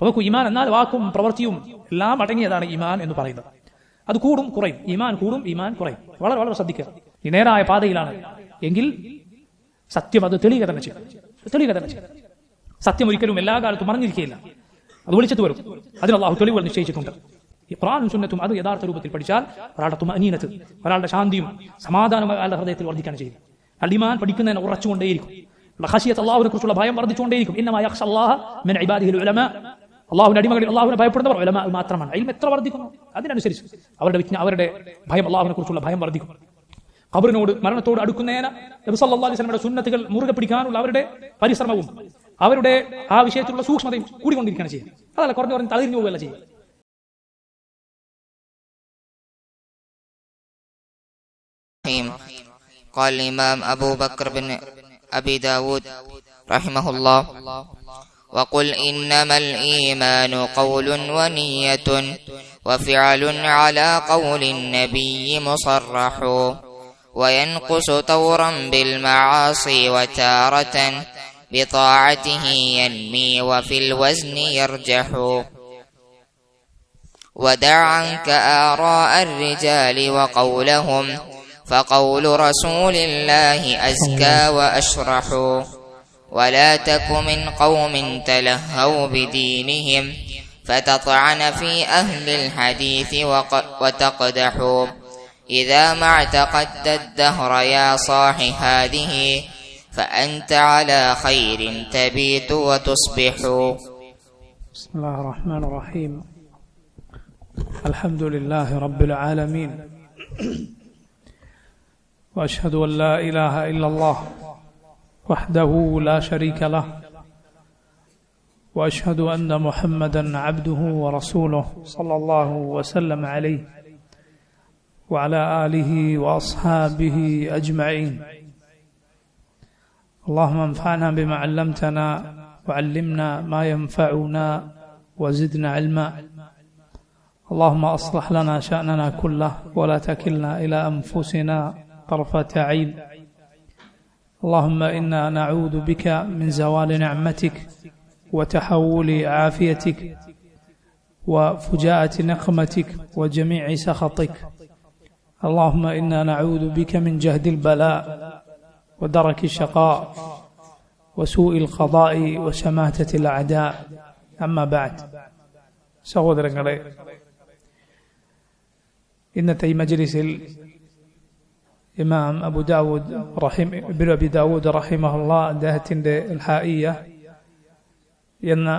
നോക്കൂ, ഈമാൻ എന്നാൽ വാക്കും പ്രവൃത്തിയും എല്ലാം അടങ്ങിയതാണ് ഈമാൻ എന്ന് പറയുന്നത്. അത് കൂടും കുറയും, ഈമാൻ കൂടും ഈമാൻ കുറയും. വളരെ വളരെ ശ്രദ്ധിക്കുക. ഈ നേരായ പാതയിലാണ് എങ്കിൽ സത്യം അത് തെളിയുക തന്നെ ചെയ്യും. സത്യം ഒരിക്കലും എല്ലാ കാലത്തും മറഞ്ഞിരിക്കുകയില്ല, അത് വെളിച്ചത്ത് വരും. അതിന് അല്ലാഹു തെളിവുകൾ നിശ്ചയിച്ചിട്ടുണ്ട്. ഈ ഖുർആനും സുന്നത്തും അത് യഥാർത്ഥ രൂപത്തിൽ പഠിച്ചാൽ ഒരാളുടെ തുമഅനീനത്ത്, ഒരാളുടെ ശാന്തിയും സമാധാനവും അയാളുടെ ഹൃദയത്തിൽ വർദ്ധിക്കുകയാണ് ചെയ്യുന്നത്. അയാൾ ഈമാൻ പഠിക്കുന്നതിന് ഉറച്ചുകൊണ്ടേയിരിക്കും. ഖശിയത്ത്, അല്ലാഹുവിനെ കുറിച്ചുള്ള ഭയം വർദ്ധിച്ചുകൊണ്ടേയിരിക്കും. ഇന്നമാ യഖ്ശല്ലാഹ മിൻ ഇബാദിഹിൽ ഉലമാ, അല്ലാഹുവിന്റെ അടിമകളിൽ അല്ലാഹുവിനെ ഭയപ്പെടുന്നവർ ഉലമാ മാത്രമാണ്. ഇൽമ് എത്ര വർദ്ധിക്കുന്നു അതിനനുസരിച്ച് അവരുടെ ഭയം, അല്ലാഹുവിനെ കുറിച്ചുള്ള ഭയം വർദ്ധിക്കും. ഖബറിനോട്, മരണത്തോട് അടുക്കുന്നതിന് നബി സല്ലല്ലാഹു അലൈഹി വസല്ലമയുടെ സുന്നത്തുകൾ മുറുകെ പിടിക്കാനുള്ള അവരുടെ പരിശ്രമവും അവരുടെ ആ വിഷയത്തിലുള്ള സൂക്ഷ്മതയും കൂടിക്കൊണ്ടിരിക്കുകയാണ് ചെയ്യുക. അതല്ല കുറഞ്ഞു കുറഞ്ഞ് തളർന്നു പോവുകയല്ല ചെയ്യുക. قال الإمام أبو بكر بن أبي داود رحمه الله: وقل إنما الإيمان قول ونية وفعل على قول النبي مصرح وينقص طورا بالمعاصي وتارة بطاعته ينمي وفي الوزن يرجح ودع عنك آراء الرجال وقولهم فقول رسول الله أزكى وأشرح ولا تك من قوم تلهوا بدينهم فتطعن في أهل الحديث وتقدح إذا ما اعتقدت الدهر يا صاح هذه فأنت على خير تبيت وتصبح. بسم الله الرحمن الرحيم. الحمد لله رب العالمين، وأشهد أن لا إله إلا الله وحده لا شريك له، وأشهد أن محمدا عبده ورسوله صلى الله وسلم عليه وعلى آله وأصحابه أجمعين. اللهم انفعنا بما علمتنا وعلمنا ما ينفعنا وزدنا علما. اللهم أصلح لنا شأننا كله ولا تكلنا إلى أنفسنا طرفة عين. اللهم إنا نعوذ بك من زوال نعمتك وتحول عافيتك وفجاءة نقمتك وجميع سخطك. اللهم إنا نعوذ بك من جهد البلاء ودرك الشقاء وسوء القضاء وشماتة الأعداء. أما بعد. സഹോദരങ്ങളെ, ഇന്നത്തെ ഈ മജ്ലിസിൽ ഇമാം അബി ദാവൂദ് റഹിമഹുല്ലാ അദ്ദേഹത്തിന്റെ അൽ ഹായിയ എന്ന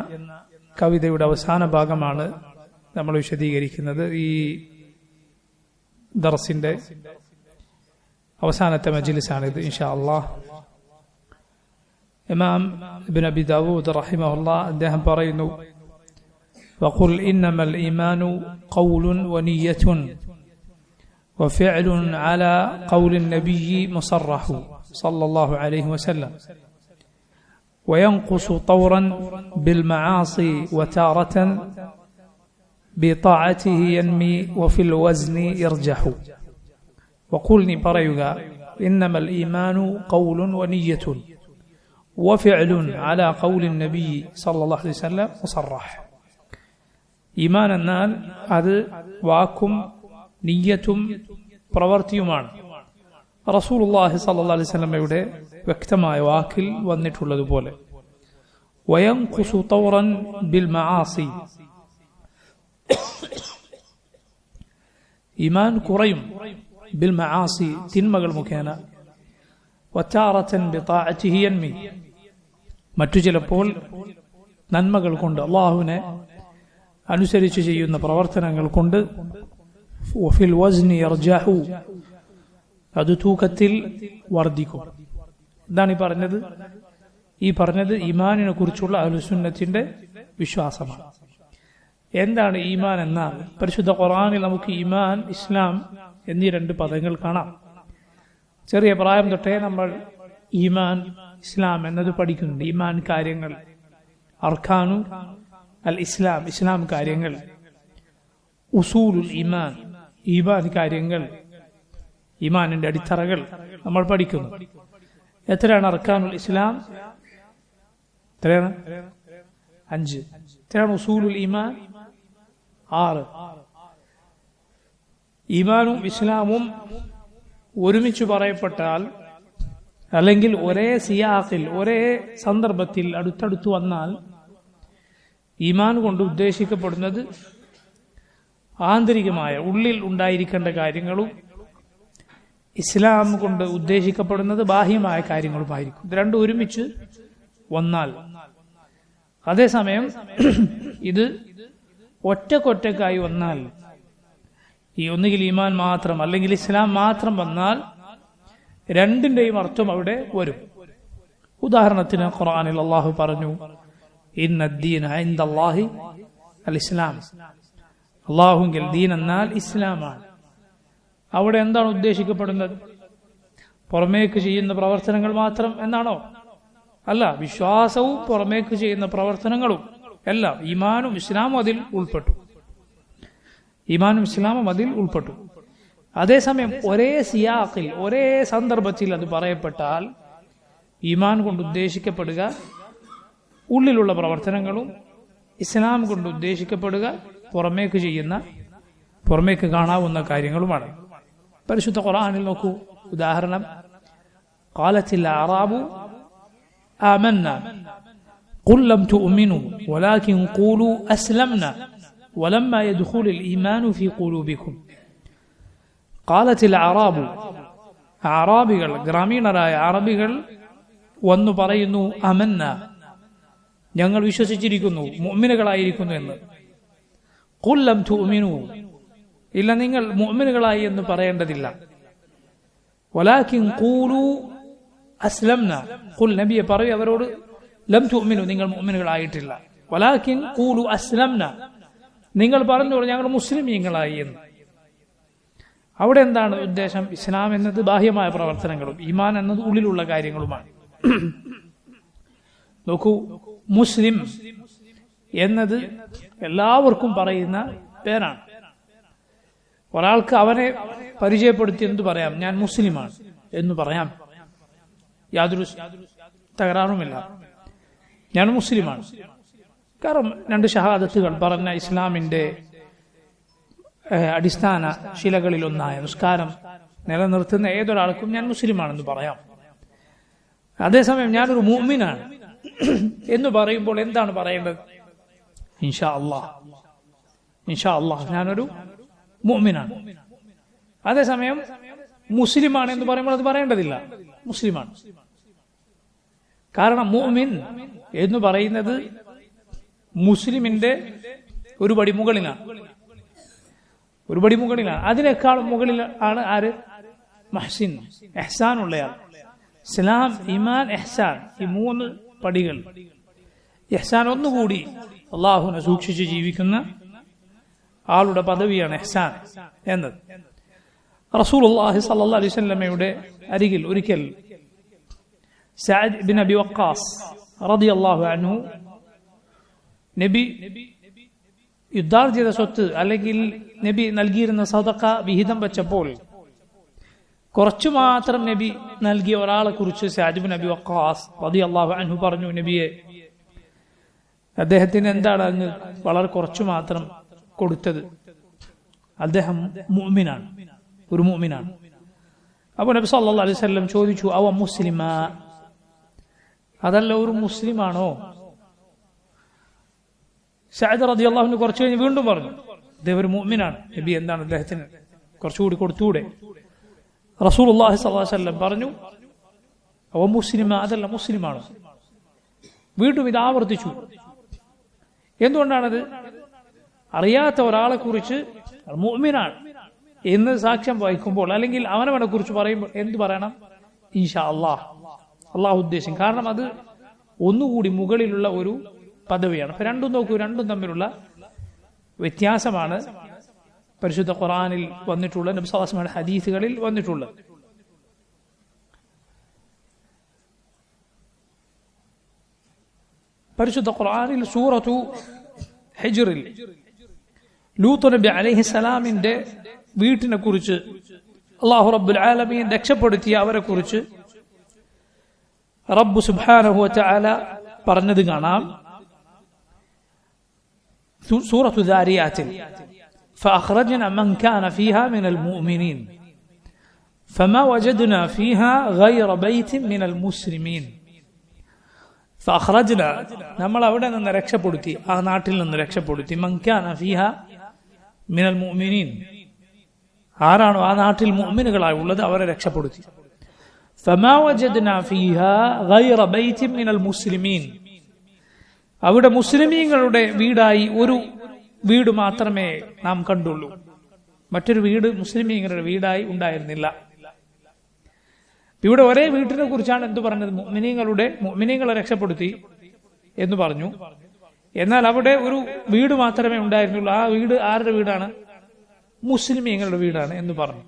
കവിതയുടെ അവസാന ഭാഗമാണ് നമ്മൾ വിശദീകരിക്കുന്നത്. ഈ ദർസിന്റെ അവസാനത്തെ മജ്ലിസാണിത് ഇൻഷാ അല്ലാഹ്. ഇമാം ഇബ്നു അബി ദാവൂദ് റഹിമഹുല്ലാ അദ്ദേഹം പറയുന്നു: وقل إنما الإيمان قول ونية وفعل على قول النبي مصرح صلى الله عليه وسلم وينقص طورا بالمعاصي وتارة بطاعته ينمي وفي الوزن يرجح. وقلني بريغا إنما الإيمان قول ونية وفعل على قول النبي صلى الله عليه وسلم مصرح. ഈമാൻ എന്നാൽ അത് വാക്കും നിയ്യത്തും പ്രവൃത്തിയുമാണ്. റസൂലുള്ളാഹി സ്വല്ലല്ലാഹു അലൈഹി വസല്ലമയുടെ വ്യക്തമായ വാക്കിൽ വന്നിട്ടുള്ളതുപോലെ വയൻഖുസു തൗറൻ ബിൽ മആസി, ഈമാൻ കുറയും ബിൽ മആസി, തിന്മകൾ മുഖേന, വതാറതൻ ബിതാഅതിഹി യൻമി, മറ്റു ചിലപ്പോൾ നന്മകൾ കൊണ്ട്, അല്ലാഹുവിനെ അനുസരിച്ച് ചെയ്യുന്ന പ്രവർത്തനങ്ങൾ കൊണ്ട്, വഫിൽ വസ്നി യർജഹു, അത് തൂക്കത്തിൽ വർദ്ധിക്കും. എന്താണ് ഈ പറഞ്ഞത് ഈമാനിനെ കുറിച്ചുള്ള അഹ്ലുസുന്നത്തിന്റെ വിശ്വാസമാണ്. എന്താണ് ഈമാൻ എന്നാൽ, പരിശുദ്ധ ഖുർആനിൽ നമുക്ക് ഈമാൻ, ഇസ്ലാം എന്നീ രണ്ട് പദങ്ങൾ കാണാം. ചെറിയ പ്രായം തൊട്ടേ നമ്മൾ ഈമാൻ, ഇസ്ലാം എന്നത് പഠിക്കുന്നുണ്ട്. ഈമാൻ കാര്യങ്ങൾ, അർക്കാനു അൽ ഇസ്ലാം, ഇസ്ലാം കാര്യങ്ങൾ, ഉസൂലുൽ ഈമാൻ, ഈമാൻ കാര്യങ്ങൾ, ഈമാനിന്റെ അടിത്തറകൾ നമ്മൾ പഠിക്കുന്നു. എത്രയാണ് അർക്കാനുൽ ഇസ്ലാം? എത്രയാണ്? 5. ഇത്രയാണ് ഉസൂലുൽ ഈമാൻ. 6. ഈമാനും ഇസ്ലാമും ഒരുമിച്ച് പറയപ്പെട്ടാൽ, അല്ലെങ്കിൽ ഒരേ സിയാഖിൽ ഒരേ സന്ദർഭത്തിൽ അടുത്തടുത്ത് വന്നാൽ, ഈമാൻ കൊണ്ട് ഉദ്ദേശിക്കപ്പെടുന്നത് ആന്തരികമായ ഉള്ളിൽ ഉണ്ടായിരിക്കേണ്ട കാര്യങ്ങളും ഇസ്ലാം കൊണ്ട് ഉദ്ദേശിക്കപ്പെടുന്നത് ബാഹ്യമായ കാര്യങ്ങളുമായിരിക്കും. ഇത് രണ്ടും ഒരുമിച്ച് വന്നാൽ, അതേസമയം ഇത് ഒറ്റക്കൊറ്റക്കായി വന്നാൽ, ഈ ഒന്നുകിൽ ഈമാൻ മാത്രം അല്ലെങ്കിൽ ഇസ്ലാം മാത്രം വന്നാൽ രണ്ടിന്റെയും അർത്ഥം അവിടെ വരും. ഉദാഹരണത്തിന് ഖുർആനിൽ അല്ലാഹു പറഞ്ഞു, ഇന്നദ്ദീന ഇൻദല്ലാഹി അൽ ഇസ്ലാം. അല്ലാഹുവിൽ ദീൻ എന്നാൽ ഇസ്ലാമാണ്. അവിടെ എന്താണ് ഉദ്ദേശിക്കപ്പെടുന്നത്? പുറമേക്ക് ചെയ്യുന്ന പ്രവർത്തനങ്ങൾ മാത്രം എന്നാണോ? അല്ല, വിശ്വാസവും പുറമേക്ക് ചെയ്യുന്ന പ്രവർത്തനങ്ങളും എല്ലാം, ഈമാനും ഇസ്ലാമും അതിൽ ഉൾപ്പെട്ടു. ഈമാനും ഇസ്ലാമും അതിൽ ഉൾപ്പെട്ടു. അതേസമയം ഒരേ സിയാഖിൽ ഒരേ സന്ദർഭത്തിൽ അത് പറയപ്പെട്ടാൽ ഈമാൻ കൊണ്ട് ഉദ്ദേശിക്കപ്പെടുക ഉള്ളിലുള്ള പ്രവർത്തനങ്ങളും, ഇസ്ലാം കൊണ്ട് ഉദ്ദേശിക്കപ്പെടുക പുറമേക്ക് കാണാവുന്ന കാര്യങ്ങളുമാണ്. പരിശുദ്ധ ഖുർആനിൽ നോക്കൂ, ഉദാഹരണം, ഖാലത്തിൽ അറാബു ആമന്ന ഖുൽ ലം തുഅ്മിനു വലാകിൻ ഖൂലു അസ്ലംന വലമ്മാ യദ്ഖുലുൽ ഈമാനു ഫീ ഖുലൂബികും. ഖാലത്തിൽ അറാബു, അറാബികൾ, ഗ്രാമീണരായ അറബികൾ വന്നു പറയുന്നു, അമന്ന, ഞങ്ങൾ വിശ്വസിച്ചിരിക്കുന്നു, മുഅ്മിനുകളായിരിക്കുന്നു എന്ന്. ഖുൽ ലം തുഅ്മിനു, ഇല്ല, നിങ്ങൾ മുഅ്മിനുകളായി എന്ന് പറയേണ്ടതില്ല. വലാകിൻ ഖൂലു അസ്ലംന, ഖുൽ, നബിയെ പറയൂ അവരോട്, ലം തുഅ്മിനു, നിങ്ങൾ മുഅ്മിനുകളായിട്ടില്ല. വലാകിൻ ഖൂലു അസ്ലംന, നിങ്ങൾ പറഞ്ഞോളൂ ഞങ്ങൾ മുസ്ലിമീങ്ങളായി എന്ന്. അവിടെ എന്താണ് ഉദ്ദേശം? ഇസ്ലാം എന്നത് ബാഹ്യമായ പ്രവർത്തനങ്ങളും ഈമാൻ എന്നത് ഉള്ളിലുള്ള കാര്യങ്ങളുമാണ്. നോക്കൂ, മുസ്ലിം എന്നത് എല്ലാവർക്കും പറയുന്ന പേരാണ്. ഒരാൾക്ക് അവനെ പരിചയപ്പെടുത്തി എന്തു പറയാം? ഞാൻ മുസ്ലിമാണ് എന്ന് പറയാം, യാതൊരു തകരാറുമില്ല. ഞാൻ മുസ്ലിമാണ്. കാരണം 2 ഷഹാദത്തുകൾ പറഞ്ഞ ഇസ്ലാമിന്റെ അടിസ്ഥാന ശിലകളിലൊന്നായ നിസ്കാരം നിലനിർത്തുന്ന ഏതൊരാൾക്കും ഞാൻ മുസ്ലിമാണെന്ന് പറയാം. അതേസമയം ഞാനൊരു മുഅ്മിനാണ് എന്ന് പറയുമ്പോൾ എന്താണ് പറയേണ്ടത്? ഇൻഷാ അല്ലാഹ്, ഇൻഷാ അല്ലാഹ് ഞാനൊരു മുഅ്മിനാണ്. അതേസമയം മുസ്ലിമാണ് എന്ന് പറയുമ്പോൾ അത് പറയേണ്ടതില്ല, മുസ്ലിമാണ്. കാരണം മുഅ്മിൻ എന്ന് പറയുന്നത് മുസ്ലിമിന്റെ ഒരു പടി മുകളിലാണ്, ഒരു പടി മുകളിലാണ്. അതിനേക്കാൾ മുകളിൽ ആണ് ആര്? മഹ്സിൻ, ഇഹ്സാൻ ഉള്ളയാൾ. ഇസ്ലാം, ഈമാൻ, ഇഹ്സാൻ, ഈ 3 പടികൾ. ഇഹ്സാൻ ഒന്നുകൂടി അള്ളാഹുവിനെ സൂക്ഷിച്ച് ജീവിക്കുന്ന ആളുടെ പദവിയാണ് ഇഹ്സാൻ എന്നത്. റസൂലുള്ളാഹി സ്വല്ലല്ലാഹു അലൈഹി വസല്ലമയുടെ അരികിൽ ഒരിക്കൽ സഅദ് ബിൻ അബി വഖാസ് റളിയല്ലാഹു അൻഹു, നബി യുദ്ധാർജിത സ്വത്ത് അല്ലെങ്കിൽ നബി നൽകിയിരുന്ന സദഖ വിഹിതം വെച്ചപ്പോൾ കുറച്ചു മാത്രം നബി നൽകിയ ഒരാളെ കുറിച്ച് സഅദ് ബിൻ അബി വഖാസ് റളിയല്ലാഹു അൻഹു പറഞ്ഞു, നബിയെ, അദ്ദേഹത്തിന് എന്താണ് അങ്ങ് വളരെ കുറച്ചു മാത്രം കൊടുത്തത്? അദ്ദേഹം മുഅ്മിനാണ്, ഒരു മുഅ്മിനാണ്. അപ്പോൾ നബി സല്ലല്ലാഹു അലൈഹി വസല്ലം ചോദിച്ചു, അവ മുസ്ലിമാ, അതല്ല ഒരു മുസ്ലിമാണോ? സഅദ് റളിയല്ലാഹു അൻഹു കുറച്ചു കഴിഞ്ഞ് വീണ്ടും പറഞ്ഞു, അദ്ദേഹം ഒരു മുഅ്മിനാണ്, നബി എന്താണ് അദ്ദേഹത്തിന് കുറച്ചുകൂടി കൊടുത്തൂടെ? റസൂലുള്ളാഹി സ്വല്ലല്ലാഹു അലൈഹി വസല്ലം പറഞ്ഞു, അവ മുസ്ലിമാ, അതല്ല മുസ്ലിമാണോ? വീണ്ടും ഇത് ആവർത്തിച്ചു. എന്തുകൊണ്ടാണത്? അറിയാത്ത ഒരാളെ കുറിച്ച് മുഅ്മിനാണ് എന്ന് സാക്ഷ്യം വഹിക്കുമ്പോൾ, അല്ലെങ്കിൽ അവനവനെ കുറിച്ച് പറയുമ്പോൾ എന്ത് പറയണം? ഇൻഷാ അല്ലാഹ്, അള്ളാഹു ഉദ്ദേശം. കാരണം അത് ഒന്നുകൂടി മുകളിലുള്ള ഒരു പദവിയാണ്. അപ്പൊ രണ്ടും നോക്കൂ, രണ്ടും തമ്മിലുള്ള വ്യത്യാസമാണ് പരിശുദ്ധ ഖുർആനിൽ വന്നിട്ടുള്ള, നബി സല്ലല്ലാഹു അലൈഹി വസല്ലം ഹദീസുകളിൽ വന്നിട്ടുള്ളത്. പരിശുദ്ധ ഖുർആനിൽ സൂറത്തു ഹിജ്റിൽ ലൂത്ത് നബി അലൈഹിസ്സലാമിന്റെ വീട്ടിനെ കുറിച്ച് അല്ലാഹു റബ്ബുൽ ആലമീൻ രക്ഷപ്പെടുത്തിയ അവരെ കുറിച്ച് റബ്ബ് സുബ്ഹാനഹു വ തആല പറഞ്ഞത് കാണാം. سورة الذاريات فأخرجنا من كان فيها من المؤمنين فما وجدنا فيها غير بيت من المسلمين فأخرجنا നമ്മൾ അവിടെ നിന്ന് രക്ഷപ്പെടുത്തി ആ നാട്ടിൽ നിന്ന് രക്ഷപ്പെടുത്തി من كان فيها من المؤمنين ആരാണോ ആ നാട്ടിൽ മുഅ്മിനുകളായി ഉള്ളത് അവരെ രക്ഷപ്പെടുത്തി فما وجدنا فيها غير بيت من المسلمين അവിടെ മുസ്ലിമീങ്ങളുടെ വീടായി ഒരു വീട് മാത്രമേ നാം കണ്ടുള്ളൂ മറ്റൊരു വീട് മുസ്ലിമീങ്ങളുടെ വീടായി ഉണ്ടായിരുന്നില്ല ഇവിടെ ഒരേ വീട്ടിനെ കുറിച്ചാണ് എന്തു പറഞ്ഞത് മുഅ്മിനീങ്ങളെ രക്ഷപ്പെടുത്തി എന്ന് പറഞ്ഞു എന്നാൽ അവിടെ ഒരു വീട് മാത്രമേ ഉണ്ടായിരുന്നുള്ളൂ ആ വീട് ആരുടെ വീടാണ് മുസ്ലിമീങ്ങളുടെ വീടാണ് എന്ന് പറഞ്ഞു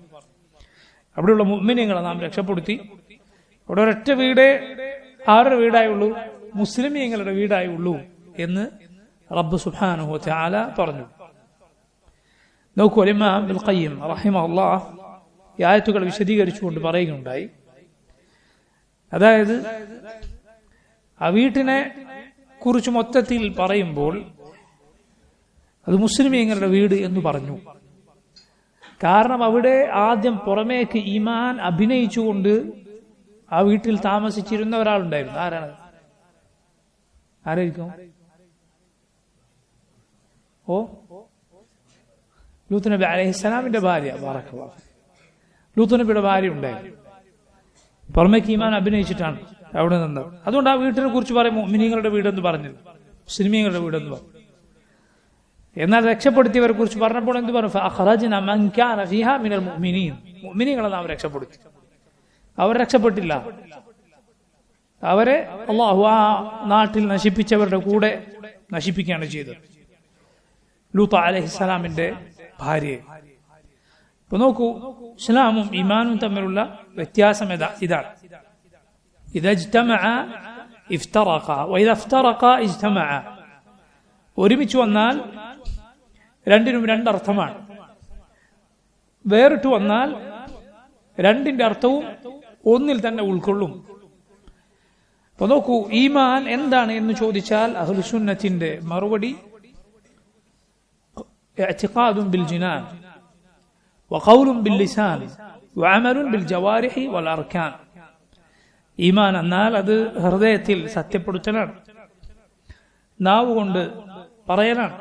അവിടെയുള്ള മുഅ്മിനീങ്ങളെ നാം രക്ഷപ്പെടുത്തി അവിടെ ഒരൊറ്റ വീട് ആരുടെ വീടായുള്ളൂ മുസ്ലിമീങ്ങളുടെ വീടായുള്ളൂ എന്ന് റബ്ബ് സുബ്ഹാനഹു വ തആല പറഞ്ഞു നോക്കൂ ഇമാം ഇബ്നുൽ ഖയ്യിം റഹിമഹുല്ലാഹ് ഈ ആയത്തുകൾ വിശദീകരിച്ചുകൊണ്ട് പറയുകയുണ്ടായി അതായത് ആ വീട്ടിനെ കുറിച്ച് മൊത്തത്തിൽ പറയുമ്പോൾ അത് മുസ്ലിമീങ്ങളുടെ വീട് എന്ന് പറഞ്ഞു കാരണം അവിടെ ആദ്യം പുറമേക്ക് ഈമാൻ അഭിനയിച്ചുകൊണ്ട് ആ വീട്ടിൽ താമസിച്ചിരുന്ന ഒരാളുണ്ടായിരുന്നു ആരായിരിക്കും ലൂത്ത് നബി അലൈഹിസ്സലാമിന്റെ ഭാര്യ ലൂത്ത് നബിയുടെ ഭാര്യ ഉണ്ടായിരുന്നു പുറമേക്ക് ഈമാൻ അഭിനയിച്ചിട്ടാണ് അവിടെ നിന്നത് അതുകൊണ്ട് ആ വീട്ടിനെ കുറിച്ച് പറയും മുഅ്മിനീങ്ങളുടെ വീടെന്ന് പറഞ്ഞത് മുസ്ലിമീങ്ങളുടെ വീടെന്ന് പറഞ്ഞു എന്നാൽ രക്ഷപ്പെടുത്തിയവരെ കുറിച്ച് പറഞ്ഞപ്പോൾ എന്ത് പറഞ്ഞു ഫഅഖറജ്നാ മൻ കാന ഫീഹാ മിനൽ മുഅ്മിനീൻ മുഅ്മിനീങ്ങളെ നാം രക്ഷപ്പെടുത്തി അവർ രക്ഷപ്പെട്ടില്ല അവരെ അല്ലാഹു ആ നാട്ടിൽ നശിപ്പിച്ചവരുടെ കൂടെ നശിപ്പിക്കുകയാണ് ചെയ്തത് ലൂത്ത് അലൈഹിസ്സലാമിന്റെ ഭാര്യയെ ഇപ്പൊ നോക്കൂ ഇസ്ലാമും ഈമാനും തമ്മിലുള്ള വ്യത്യാസം ഇതാണ് ഇദാ ഇജ്തമഅ ഇഫ്തറഖ വഇദാ ഇഫ്തറഖ ഇജ്തമഅ ഒരുമിച്ച് വന്നാൽ രണ്ടിനും രണ്ടർത്ഥമാണ് വേറിട്ട് വന്നാൽ രണ്ടിന്റെ അർത്ഥവും ഒന്നിൽ തന്നെ ഉൾക്കൊള്ളും അപ്പൊ നോക്കൂ ഈമാൻ എന്താണ് എന്ന് ചോദിച്ചാൽ അഹ്ലുസുന്നത്തിന്റെ മറുപടി ഇഅ്തിഖാദുൻ ബിൽ ജിനാൻ വഖൗലുൻ ബിൽ ലിസാൻ വഅമലുൻ ബിൽ ജവാരിഹി വൽ അർകാൻ ഈമാൻ എന്നാൽ അത് ഹൃദയത്തിൽ സത്യപ്പെടുത്തലാണ് നാവ് കൊണ്ട് പറയലാണ്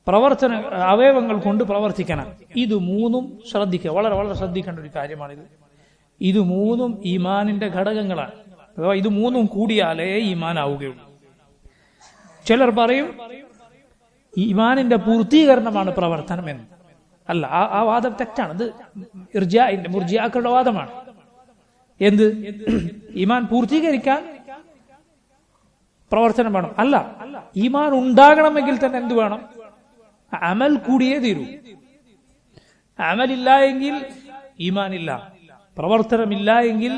പ്രവർത്തന അവയവങ്ങൾ കൊണ്ട് പ്രവർത്തിക്കണം ഇത് മൂന്നും ശ്രദ്ധിക്കുക വളരെ വളരെ ശ്രദ്ധിക്കേണ്ട ഒരു കാര്യമാണിത് ഇത് മൂന്നും ഈമാനിന്റെ ഘടകങ്ങളാണ് അഥവാ ഇത് മൂന്നും കൂടിയാലേ ഈമാൻ ആവുകയുള്ളൂ ചിലർ പറയും ഈമാനിന്റെ പൂർത്തീകരണമാണ് പ്രവർത്തനം എന്ന് അല്ല ആ വാദം തെറ്റാണ് ഇത് മുർജിയാക്കളുടെ വാദമാണ് എന്ത് ഈമാൻ പൂർത്തീകരിക്കാൻ പ്രവർത്തനം വേണം അല്ല ഈമാൻ ഉണ്ടാകണമെങ്കിൽ തന്നെ എന്ത് വേണം അമൽ കൂടിയേ തീരൂ അമലില്ല എങ്കിൽ ഈമാൻ ഇല്ല പ്രവർത്തനമില്ല എങ്കിൽ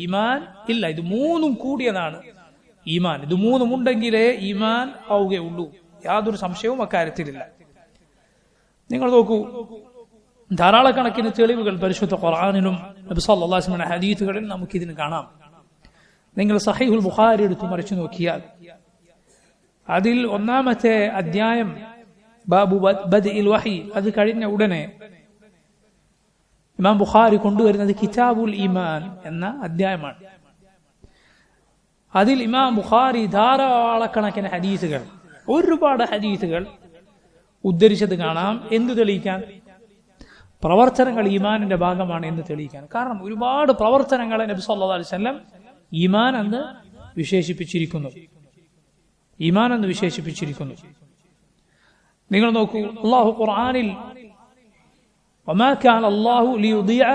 ഈമാൻ ഇല്ല ഇത് മൂന്നും കൂടിയതാണ് ഈമാൻ ഇത് മൂന്നും ഉണ്ടെങ്കിലേ ഈമാൻ ആവുകയുള്ളൂ യാതൊരു സംശയവും അക്കാര്യത്തിലില്ല നിങ്ങൾ നോക്കൂ ധാരാളക്കണക്കിന് തെളിവുകൾ പരിശുദ്ധ ഖുർആനിലും നബി സല്ലല്ലാഹു അലൈഹി വസല്ലം ഹദീസുകളിൽ നമുക്കിതിന് കാണാം നിങ്ങൾ സഹീഹുൽ ബുഖാരി എടുത്തു മറിച്ചു നോക്കിയാൽ അതിൽ ഒന്നാമത്തെ അധ്യായം ബാബു ബദ്ഇൽ വഹി അത് കഴിഞ്ഞ ഉടനെ ഇമാം ബുഖാരി കൊണ്ടുവരുന്നത് കിതാബുൽ ഈമാൻ എന്ന അധ്യായമാണ് അതിൽ ഇമാം ബുഖാരി ധാരാളക്കണക്കിന് ഹദീസുകൾ ഒരുപാട് ഹദീസുകൾ ഉദ്ധരിച്ചത് കാണാം എന്ത് തെളിയിക്കാൻ പ്രവർത്തനങ്ങൾ ഈമാനിന്റെ ഭാഗമാണ് എന്ന് തെളിയിക്കാൻ കാരണം ഒരുപാട് പ്രവർത്തനങ്ങളെ നബി സല്ലല്ലാഹു അലൈഹി വസല്ലം ഈമാൻ എന്ന് വിശേഷിപ്പിച്ചിരിക്കുന്നു നിങ്ങൾ നോക്കൂ അല്ലാഹു ഖുർആനിൽ വമാ കാന അല്ലാഹു ലിയുദിഅ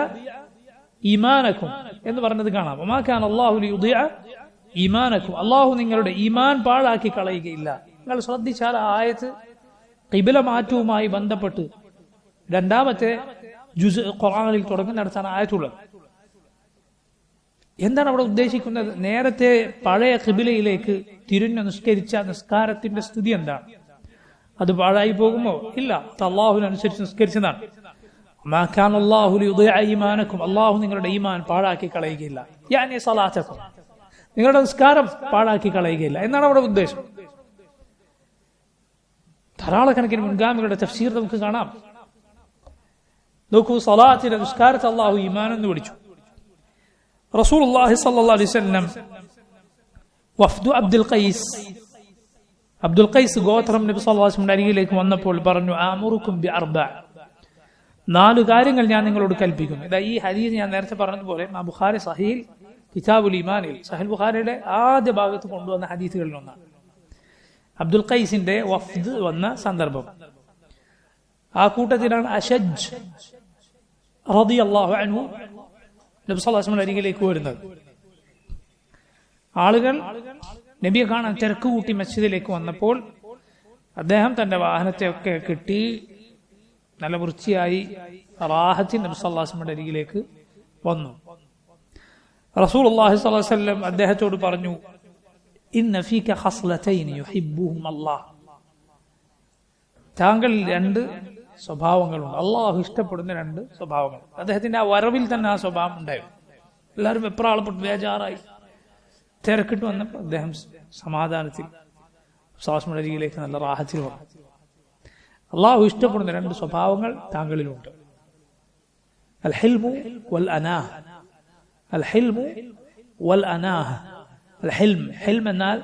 ഈമാനകും എന്ന് പറഞ്ഞത് കാണാം വമാ കാന അല്ലാഹു ലിയുദിഅ ഈമാനകും അല്ലാഹു നിങ്ങളുടെ ഈമാൻ പാഴാക്കി കളയുകയില്ല നിങ്ങൾ ശ്രദ്ധിച്ചാൽ ആ ആയത്ത് ഖിബ്ല മാറ്റവുമായി ബന്ധപ്പെട്ട് രണ്ടാമത്തെ ജുസ് ഖുർആനിൽ തുടങ്ങുന്നിടത്താണ് ആയത്തുള്ളത് എന്താണ് അവിടെ ഉദ്ദേശിക്കുന്നത് നേരത്തെ പഴയ ഖിബ്ലയിലേക്ക് തിരിഞ്ഞു നിസ്കരിച്ച നിസ്കാരത്തിന്റെ സ്ഥിതി എന്താണ് അത് പാഴായി പോകുമോ ഇല്ല അല്ലാഹുവിനനുസരിച്ച് നിസ്കരിച്ചതാണ് അല്ലാഹു നിങ്ങളുടെ ഈമാൻ പാഴാക്കി കളയുകയില്ല യാനി സലാത്തക്കും നിങ്ങളുടെ നിസ്കാരം പാഴാക്കി കളയുകയില്ല എന്നാണ് അവിടെ ഉദ്ദേശം ധാരാളക്കണക്കിന് മുൻഗാമികളുടെ തഫ്സീർ നമുക്ക് കാണാം. നോക്കൂ, സലാത്തിന്റെ നിസ്കാരത്തെ അല്ലാഹു ഈമാൻ എന്ന് വിളിച്ചു. റസൂലുള്ളാഹി സ്വല്ലല്ലാഹു അലൈഹി വസല്ലം വഫ്ദു അബ്ദുൽ ഖൈസ് ഗോത്രം നബി സല്ലല്ലാഹു അലൈഹി വസല്ലം അരികിലേക്ക് വന്നപ്പോൾ പറഞ്ഞു, ആമുറുക്കും ബി അർബഅ, 4 കാര്യങ്ങൾ ഞാൻ നിങ്ങളോട് കൽപ്പിക്കുന്നു. ഇതാ ഈ ഹദീസ് ഞാൻ നേരത്തെ പറഞ്ഞതുപോലെ ബുഖാരി സഹീൽ കിതാബുൽ ഈമാനിൽ സഹീൽ ബുഖാരിയുടെ ആദ്യ ഭാഗത്ത് കൊണ്ടുവന്ന ഹദീസുകളിൽ ഒന്നാണ്. അബ്ദുൽ ഖൈസിന്റെ വഫ്ദ് വന്ന സന്ദർഭം. ആ കൂട്ടത്തിലാണ് അശജ് റളിയല്ലാഹു അൻഹു നബി സല്ലല്ലാഹു അലൈഹി വസല്ലം അരികിലേക്ക് വരുന്നത്. ആളുകൾ നബിയെ കാണാൻ തിരക്ക് കൂട്ടി മസ്ജിദിലേക്ക് വന്നപ്പോൾ അദ്ദേഹം തന്റെ വാഹനത്തെയൊക്കെ കിട്ടി നല്ല വൃത്തിയായി റാഹത്തിൽ നബി സല്ലല്ലാഹു അലൈഹി വസല്ലം അരികിലേക്ക് വന്നു. റസൂലുള്ളാഹി സ്വല്ലല്ലാഹു അലൈഹി വസല്ലം അദ്ദേഹത്തോട് പറഞ്ഞു, ഇന്ന ഫീക ഖസ്ലതൈൻ യുഹിബ്ബുഹും അല്ലാഹ്, താങ്കളിൽ 2 സ്വഭാവങ്ങളുണ്ട്, അള്ളാഹു ഇഷ്ടപ്പെടുന്ന 2 സ്വഭാവങ്ങൾ. അദ്ദേഹത്തിന്റെ ആ വരവിൽ തന്നെ ആ സ്വഭാവം ഉണ്ടായിരുന്നു. എല്ലാവരും വെപ്രാളപ്പെട്ട് ബേജാറായി തിരക്കിട്ട് വന്നപ്പോൾ അദ്ദേഹം സമാധാനത്തിൽ സ്വലാസ്മയുടെ അരികിലേക്ക് നല്ല റാഹത്തിൽ വന്നു. അള്ളാഹു ഇഷ്ടപ്പെടുന്ന 2 സ്വഭാവങ്ങൾ താങ്കളിലുണ്ട്. അൽ ഹിൽമു വൽ അനാഹ്. അൽ ഹിൽമു വൽ അനാഹ്. അൽ ഹിൽം എന്നാൽ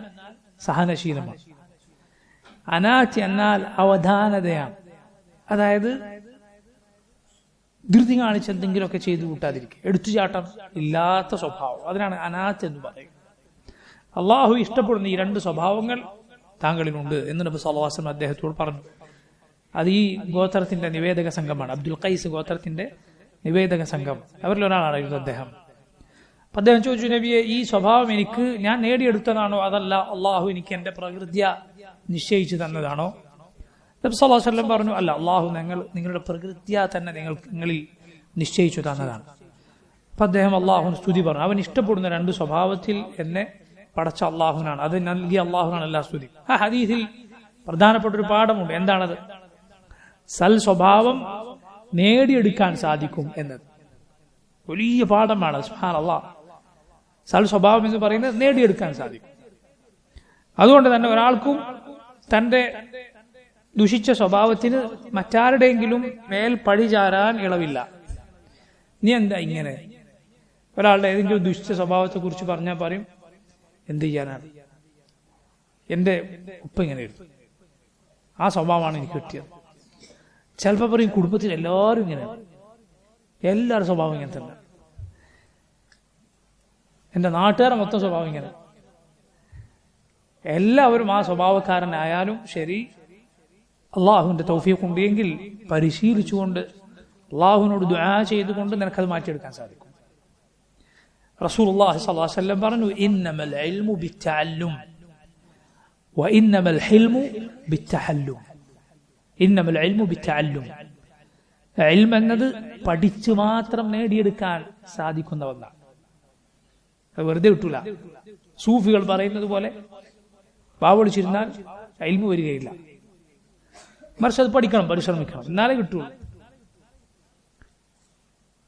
സഹനശീലമാണ്. അനാഹ് എന്നാൽ അവധാനതയാണ്. അതായത് ധൃതി കാണിച്ച് എന്തെങ്കിലുമൊക്കെ ചെയ്തു കൂട്ടാതിരിക്കുക, എടുത്തുചാട്ടം ഇല്ലാത്ത സ്വഭാവം, അതിനാണ് അനാത്ത് എന്ന് പറയുന്നത്. അള്ളാഹു ഇഷ്ടപ്പെടുന്ന ഈ 2 സ്വഭാവങ്ങൾ താങ്കളിലുണ്ട് എന്ന് നബി സല്ലല്ലാഹു അലൈഹി വസല്ലം അദ്ദേഹത്തോട് പറഞ്ഞു. അത് ഈ ഗോത്രത്തിന്റെ നിവേദക സംഘമാണ്. അബ്ദുൽ ഖൈസ് ഗോത്രത്തിന്റെ നിവേദക സംഘം, അവരിൽ ഒരാളായിരുന്നു അദ്ദേഹം. അപ്പൊ അദ്ദേഹം ചോദിച്ചു, നബിയെ, ഈ സ്വഭാവം എനിക്ക് ഞാൻ നേടിയെടുത്തതാണോ അതല്ല അള്ളാഹു എനിക്ക് എന്റെ പ്രകൃതിയ നിശ്ചയിച്ചു തന്നതാണോ? നബി സല്ലല്ലാഹു അലൈഹി വസല്ലം പറഞ്ഞു, അല്ല, അള്ളാഹു നിങ്ങളുടെ പ്രകൃതിയ തന്നെ നിങ്ങളിൽ നിശ്ചയിച്ചു തന്നതാണ്. അപ്പൊ അദ്ദേഹം അള്ളാഹുവിന് സ്തുതി പറഞ്ഞു. അവൻ ഇഷ്ടപ്പെടുന്ന 2 സ്വഭാവത്തിൽ എന്നെ പടച്ച അള്ളാഹുനാണ്, അത് നൽകിയ അള്ളാഹുനാണ് എല്ലാ സ്തുതി. ആ ഹദീസിൽ പ്രധാനപ്പെട്ടൊരു പാഠമുണ്ട്. എന്താണത്? സൽ സ്വഭാവം നേടിയെടുക്കാൻ സാധിക്കും എന്നത് വലിയ പാഠമാണ്. സുബ്ഹാനല്ലാഹ്, സൽ സ്വഭാവം എന്ന് പറയുന്നത് നേടിയെടുക്കാൻ സാധിക്കും. അതുകൊണ്ട് തന്നെ ഒരാൾക്കും തന്റെ ദുഷിച്ച സ്വഭാവത്തിന് മറ്റാരുടെയെങ്കിലും മേൽ പഴിചാരാൻ ഇളവില്ല. നീ എന്താ ഇങ്ങനെ? ഒരാളുടെ ഏതെങ്കിലും ദുഷിച്ച സ്വഭാവത്തെ കുറിച്ച് പറഞ്ഞാൽ പറയും, എന്ത് ചെയ്യാനാണ്, എന്റെ ഉപ്പ ഇങ്ങനെ എടുത്തു, ആ സ്വഭാവമാണ് എനിക്ക് കിട്ടിയത്. ചിലപ്പോൾ പറയും, കുടുംബത്തിൽ എല്ലാവരും ഇങ്ങനെയാണ്, എല്ലാവരുടെ സ്വഭാവം ഇങ്ങനെ തന്നെ, എന്റെ നാട്ടുകാരുടെ മൊത്തം സ്വഭാവം ഇങ്ങനെ. എല്ലാവരും ആ സ്വഭാവക്കാരനായാലും ശരി, അള്ളാഹുവിന്റെ തൗഫീഖ് ഉണ്ടെങ്കിൽ പരിശീലിച്ചുകൊണ്ട് അള്ളാഹുവിനോട് ദുആ ചെയ്തുകൊണ്ട് നിനക്കത് മാറ്റിയെടുക്കാൻ സാധിക്കും. റസൂലുള്ളാഹി സ്വല്ലല്ലാഹു അലൈഹി വസല്ലം പറഞ്ഞു, ഇന്നമൽ ഇൽമു ബിത്തഅല്ലും വഇന്നമൽ ഹിൽമു ബിത്തഹല്ലും. ഇന്നമൽ ഇൽമു ബിത്തഅല്ലും. ഇൽമ് എന്നത് പഠിച്ചു മാത്രം നേടിയെടുക്കാൻ സാധിക്കുന്ന ഒന്നാണ്. അത് വെറുതെ കിട്ടൂല. സൂഫികൾ പറയുന്നത് പോലെ വാവൊളിച്ചിരുന്നാൽ ഇൽമു വരികയില്ല. മറിച്ച് അത് പഠിക്കണം, പരിശ്രമിക്കണം, എന്നാലേ കിട്ടുള്ളൂ.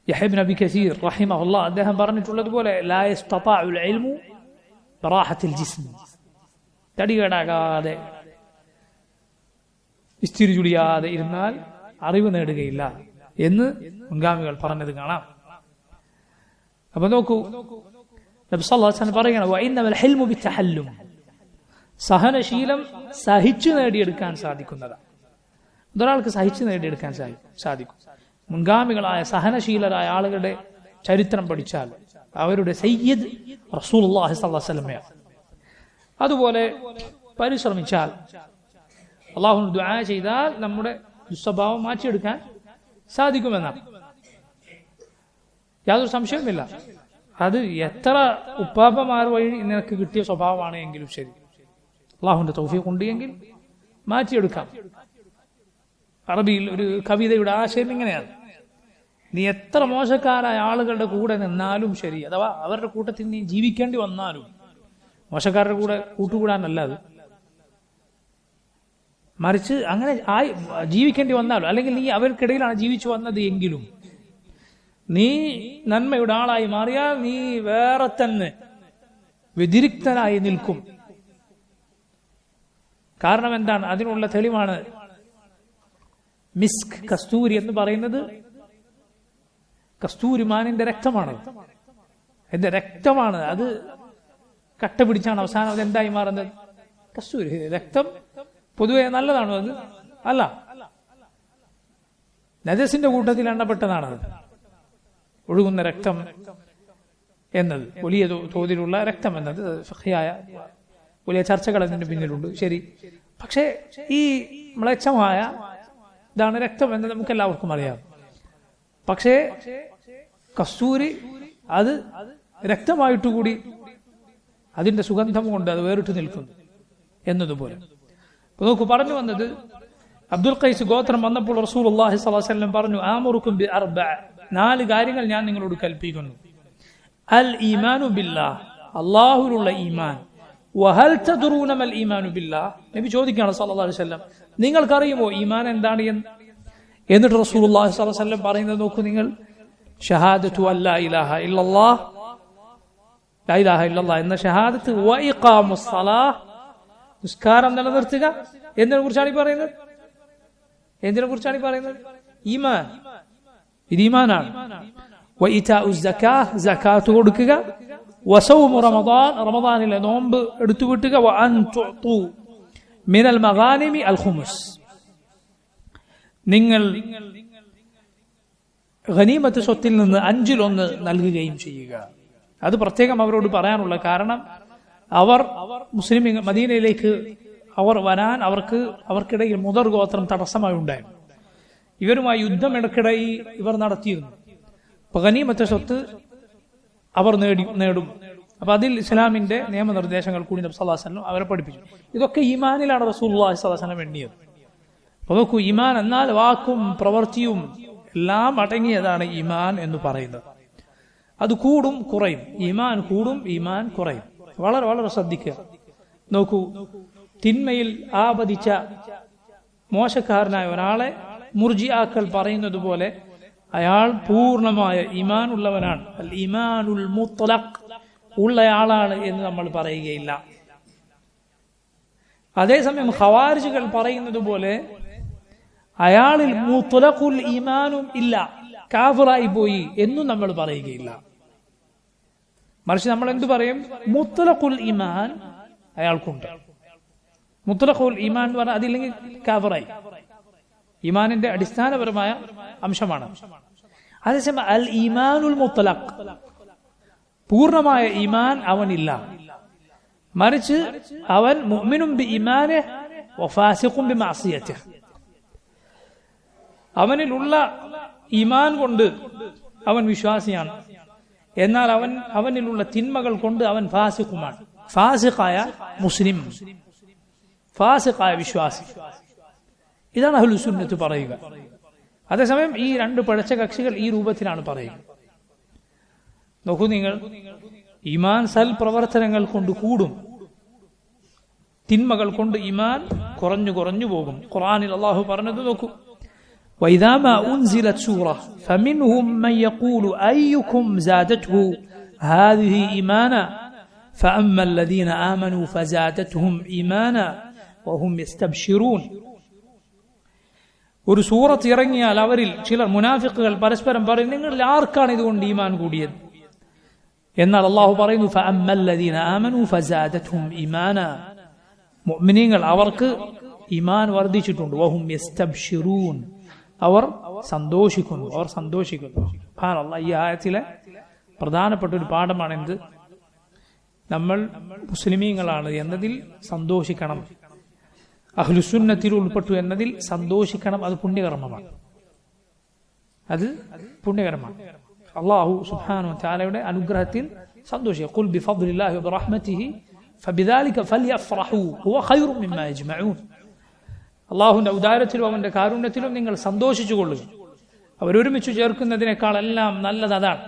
യഹ്യ ഇബ്നു അബി കസീർ റഹിമഹുല്ലാഹ് അദ്ദേഹം പറഞ്ഞിട്ടുള്ളതുപോലെ, ലാ യസ്തതാഉൽ ഇൽമു ബറാഹത്തിൽ ജിസ്മി, തടികേടാകാതെ ഇസ്തിരി ചുടിയാതെ ഇരുന്നാൽ അറിവ് നേടുകയില്ല എന്ന് മുൻഗാമികൾ പറഞ്ഞത് കാണാം. അപ്പൊ നോക്കൂ, നബി സല്ലല്ലാഹു അലൈഹി വസല്ലം പറയുകയാണ്, വഇന്നമൽ ഹിൽമു ബിത്തഹല്ലും. സഹനശീലം സഹിച്ചു നേടിയെടുക്കാൻ സാധിക്കുന്നതാണ്. ഒരാൾക്ക് സഹിച്ചു നേടിയെടുക്കാൻ സാധിക്കും. മുൻഗാമികളായ സഹനശീലരായ ആളുകളുടെ ചരിത്രം പഠിച്ചാൽ അവരുടെ സയ്യിദ് റസൂലുള്ളാഹി സ്വല്ലല്ലാഹു അലൈഹി വസല്ലമയാണ്. അതുപോലെ പരിശ്രമിച്ചാൽ, അള്ളാഹുവിന് ദുആ ചെയ്താൽ നമ്മുടെ ദുസ്വഭാവം മാറ്റിയെടുക്കാൻ സാധിക്കുമെന്നാണ്. യാതൊരു സംശയവുമില്ല. അത് എത്ര ഉപ്പാപ്പമാർ വഴി നിനക്ക് കിട്ടിയ സ്വഭാവമാണ് എങ്കിലും ശരി, അള്ളാഹുവിന്റെ തൗഫീഖ് ഉണ്ടെങ്കിൽ മാറ്റിയെടുക്കാം. അറബിയിൽ ഒരു കവിതയുടെ ആശയം ഇങ്ങനെയാണ്, നീ എത്ര മോശക്കാരായ ആളുകളുടെ കൂടെ നിന്നാലും ശരി, അഥവാ അവരുടെ കൂട്ടത്തിൽ നീ ജീവിക്കേണ്ടി വന്നാലും, മോശക്കാരുടെ കൂടെ കൂട്ടുകൂടാനല്ല അത്, മറിച്ച് അങ്ങനെ ജീവിക്കേണ്ടി വന്നാലും, അല്ലെങ്കിൽ നീ അവർക്കിടയിലാണ് ജീവിച്ചു വന്നത് എങ്കിലും നീ നന്മയുടെ ആളായി മാറിയാൽ നീ വേറെ തന്നെ വ്യതിരിക്തനായി നിൽക്കും. കാരണം എന്താണ്? അതിനുള്ള തെളിവാണ് മിസ്ക് കസ്തൂരി എന്ന് പറയുന്നത് കസ്തൂരിമാനിന്റെ രക്തമാണ്. എന്റെ രക്തമാണ്. അത് കട്ട പിടിച്ചാണ് അവസാനം അത് എന്തായി മാറുന്നത്? കസ്തൂരി. രക്തം പൊതുവെ നല്ലതാണോ? അത് അല്ല, നജസിന്റെ കൂട്ടത്തിൽ എണ്ണപ്പെട്ടതാണത്. ഒഴുകുന്ന രക്തം എന്നത്, വലിയ തോതിലുള്ള രക്തം എന്നത് ഫഖിയായ വലിയ ചർച്ചകൾ അതിന്റെ പിന്നിലുണ്ട്. ശരി, പക്ഷേ ഈ മ്ലേച്ഛമായ ഇതാണ് രക്തം എന്ന് നമുക്ക് എല്ലാവർക്കും അറിയാം. പക്ഷേ കസ്തൂരി അത് രക്തമായിട്ടുകൂടി അതിന്റെ സുഗന്ധം കൊണ്ട് അത് വേറിട്ട് നിൽക്കുന്നു എന്നതുപോലെ. നോക്കൂ, പറഞ്ഞു വന്നത് അബ്ദുൽ ഖൈസ് ഗോത്രം വന്നപ്പോൾ റസൂലുള്ളാഹി സ്വല്ലല്ലാഹു അലൈഹി വസല്ലം പറഞ്ഞു, ആമുറുക്കും ബി അർബഅ, 4 കാര്യങ്ങൾ ഞാൻ നിങ്ങളോട് കൽപ്പിക്കുന്നു. അൽ ഈമാനു ബില്ലാഹ്, അല്ലാഹുവിലുള്ള ഈമാൻ. വഹൽ തദ്റൂന മൽ ഈമാനു ബില്ലാഹ്, നബി ചോദിക്കുകയാണ് സ്വല്ലല്ലാഹു അലൈഹി വസല്ലം, നിങ്ങൾക്കറിയുമോ ഈമാൻ എന്താണ് എന്ന്? എന്നിട്ട് റസൂലുള്ളാഹി സ്വല്ലല്ലാഹു അലൈഹി വസല്ലം പറയുന്നത് നോക്കൂ നിങ്ങൾ, ഷഹാദത്തു അല്ലാ ഇലാഹ ഇല്ലല്ലാഹ്, ലാ ഇലാഹ ഇല്ലല്ലാഹ് എന്ന ഷഹാദത്ത്, വ ഇഖാമുസ് സ്വലാഹ്, നിസ്കാരം നിലനിർത്തുക. എന്തിനെ കുറിച്ചാണ് ഈ പറയുന്നത്? എന്തിനെ കുറിച്ചാണ് ഈ പറയുന്നത്? ഈമാൻ. ഇത് ഈമാനാണ്. വ ഇതാഉസ് സകാഹ്, സകാത്ത് കൊടുക്കുക. വ സൗമു റമദാൻ, റമദാനിലെ നോമ്പ് എടുത്തുവിട്ടുക. വ അൻ തുഅതു മിനൽ മഗാനിമി അൽ ഖുമുസ്, നിങ്ങൾ ഗനീമത്ത് സ്വത്തിൽ നിന്ന് 5-1 നൽകുകയും ചെയ്യുക. അത് പ്രത്യേകം അവരോട് പറയാനുള്ള കാരണം, അവർ മുസ്ലിം മദീനയിലേക്ക് അവർ വരാൻ അവർക്കിടയിൽ മുദർ ഗോത്രം തടസ്സമായി ഉണ്ടായിരുന്നു. ഇവരുമായി യുദ്ധം ഇടയ്ക്കിടയിൽ ഇവർ നടത്തിയിരുന്നു. അപ്പൊ ഗനീമത്ത് സ്വത്ത് അവർ നേടും. അപ്പൊ അതിൽ ഇസ്ലാമിന്റെ നിയമനിർദ്ദേശങ്ങൾ കൂടി നബി സല്ലല്ലാഹു അലൈഹി വസല്ലം അവരെ പഠിപ്പിച്ചു. ഇതൊക്കെ ഈമാനിലാണ് റസൂലുള്ളാഹി സ്വല്ലല്ലാഹു അലൈഹി വസല്ലം എണ്ണിയത്. അപ്പൊ നോക്കൂ, ഈമാൻ എന്നാൽ വാക്കും പ്രവൃത്തിയും എല്ലാം അടങ്ങിയതാണ് ഈമാൻ എന്ന് പറയുന്നത്. അത് കൂടും കുറയും, ഈമാൻ കൂടും ഈമാൻ കുറയും. വളരെ വളരെ ശ്രദ്ധിക്കുക. നോക്കൂ, തിന്മയിൽ ആപതിച്ച മോശക്കാരനായ ഒരാളെ മുർജിആക്കൾ പറയുന്നത് പോലെ അയാൾ പൂർണ്ണമായ ഈമാൻ ഉള്ളവനാണ്, അൽ ഈമാനുൽ മുത്ലഖ് ഉള്ളയാളാണ് എന്ന് നമ്മൾ പറയുകയില്ല. അതേസമയം ഖവാരിജുകൾ പറയുന്നത് പോലെ അയാളിൽ മുത്ലഖുൽ ഈമാനും ഇല്ല, കാഫിറായി പോയി എന്നും നമ്മൾ പറയുകയില്ല. മറിച്ച് നമ്മൾ എന്തു പറയും? മുത്ലഖുൽ ഈമാൻ അയാൾക്കുണ്ട്. മുത്ലഖുൽ ഈമാൻ എന്ന് പറഞ്ഞാൽ അതില്ലെങ്കിൽ കാഫിറായി. ഈമാനിന്റെ അടിസ്ഥാനപരമായ അംശമാണ്. അതേസമയം അൽ ഈമാനുൽ മുത്ലഖ്, പൂർണ്ണമായ ഈമാൻ അവനില്ല. മറിച്ച് അവൻ മുഅ്മിനും ബി ഈമാനിഹി വഫാസിഖും ബി മഅസിയതിഹി, അവനിലുള്ള ഈമാൻ കൊണ്ട് അവൻ വിശ്വാസിയാണ്, എന്നാൽ അവനിലുള്ള തിന്മകൾ കൊണ്ട് അവൻ ഫാസിഖുമാണ്. ഫാസിഖായ മുസ്ലിം, ഫാസിഖായ വിശ്വാസി, ഇതാണ് അഹ്ലു സുന്നത്ത് പറയുക. അതേസമയം ഈ 2 പഴച്ച കക്ഷികൾ ഈ രൂപത്തിലാണ് പറയുക. നോക്കൂ നിങ്ങൾ, ഈമാൻ സൽ പ്രവർത്തനങ്ങൾ കൊണ്ട് കൂടും, തിന്മകൾ കൊണ്ട് ഈമാൻ കുറഞ്ഞു കുറഞ്ഞു പോകും. ഖുർആനിൽ അല്ലാഹു പറഞ്ഞത് നോക്കൂ, وإذا ما أنزلت سورة فمنهم من يقول أيكم زادته هذه إيمانا فأما الذين آمنوا فزادتهم إيمانا وهم يستبشرون. ഒരു സൂറത്ത് ഇറങ്ങിയാൽ അവരിൽ ചിലർ മുനാഫിക്കുകൾ പരസ്പരം പറയും, നിങ്ങളിൽ ആർക്കാണ് ഇതുകൊണ്ട് ഈമാൻ കൂടിയത്? എന്നാൽ അല്ലാഹു പറയുന്നു, فأما الذين آمنوا فزادتهم إيمانا, മുഅ്മിനീങ്ങൾ അവർക്ക് ഈമാൻ വർദ്ധിച്ചിട്ടുണ്ട്. وهم يستبشرون, അവർ സന്തോഷിക്കുന്നു. സുബ്ഹാനല്ലാഹ്, ഈ ആയത്തിലെ പ്രധാനപ്പെട്ട ഒരു പാഠമാണ് എന്ത്? നമ്മൾ മുസ്ലിമീങ്ങളാണ് എന്നതിൽ സന്തോഷിക്കണം, അഹ്ലുസുന്നത്തിൽ ഉൾപ്പെട്ടു എന്നതിൽ സന്തോഷിക്കണം. അത് പുണ്യകർമ്മമാണ്. അല്ലാഹു സുബ്ഹാനഹു വ തആലയുടെ അനുഗ്രഹത്തിൽ സന്തോഷിക്കുക. ഖുൽ ബിഫദ്ലില്ലാഹി വബിറഹ്മതിഹി ഫബിദാലിക ഫൽയഫ്റഹു ഹുവ ഖൈറും മിമ്മാ യജ്മഊൻ. അള്ളാഹുവിന്റെ ഔദാര്യത്തിലും അവന്റെ കാരുണ്യത്തിലും നിങ്ങൾ സന്തോഷിച്ചുകൊള്ളുക. അവരൊരുമിച്ച് ചേർക്കുന്നതിനേക്കാൾ എല്ലാം നല്ലത് അതാണ്.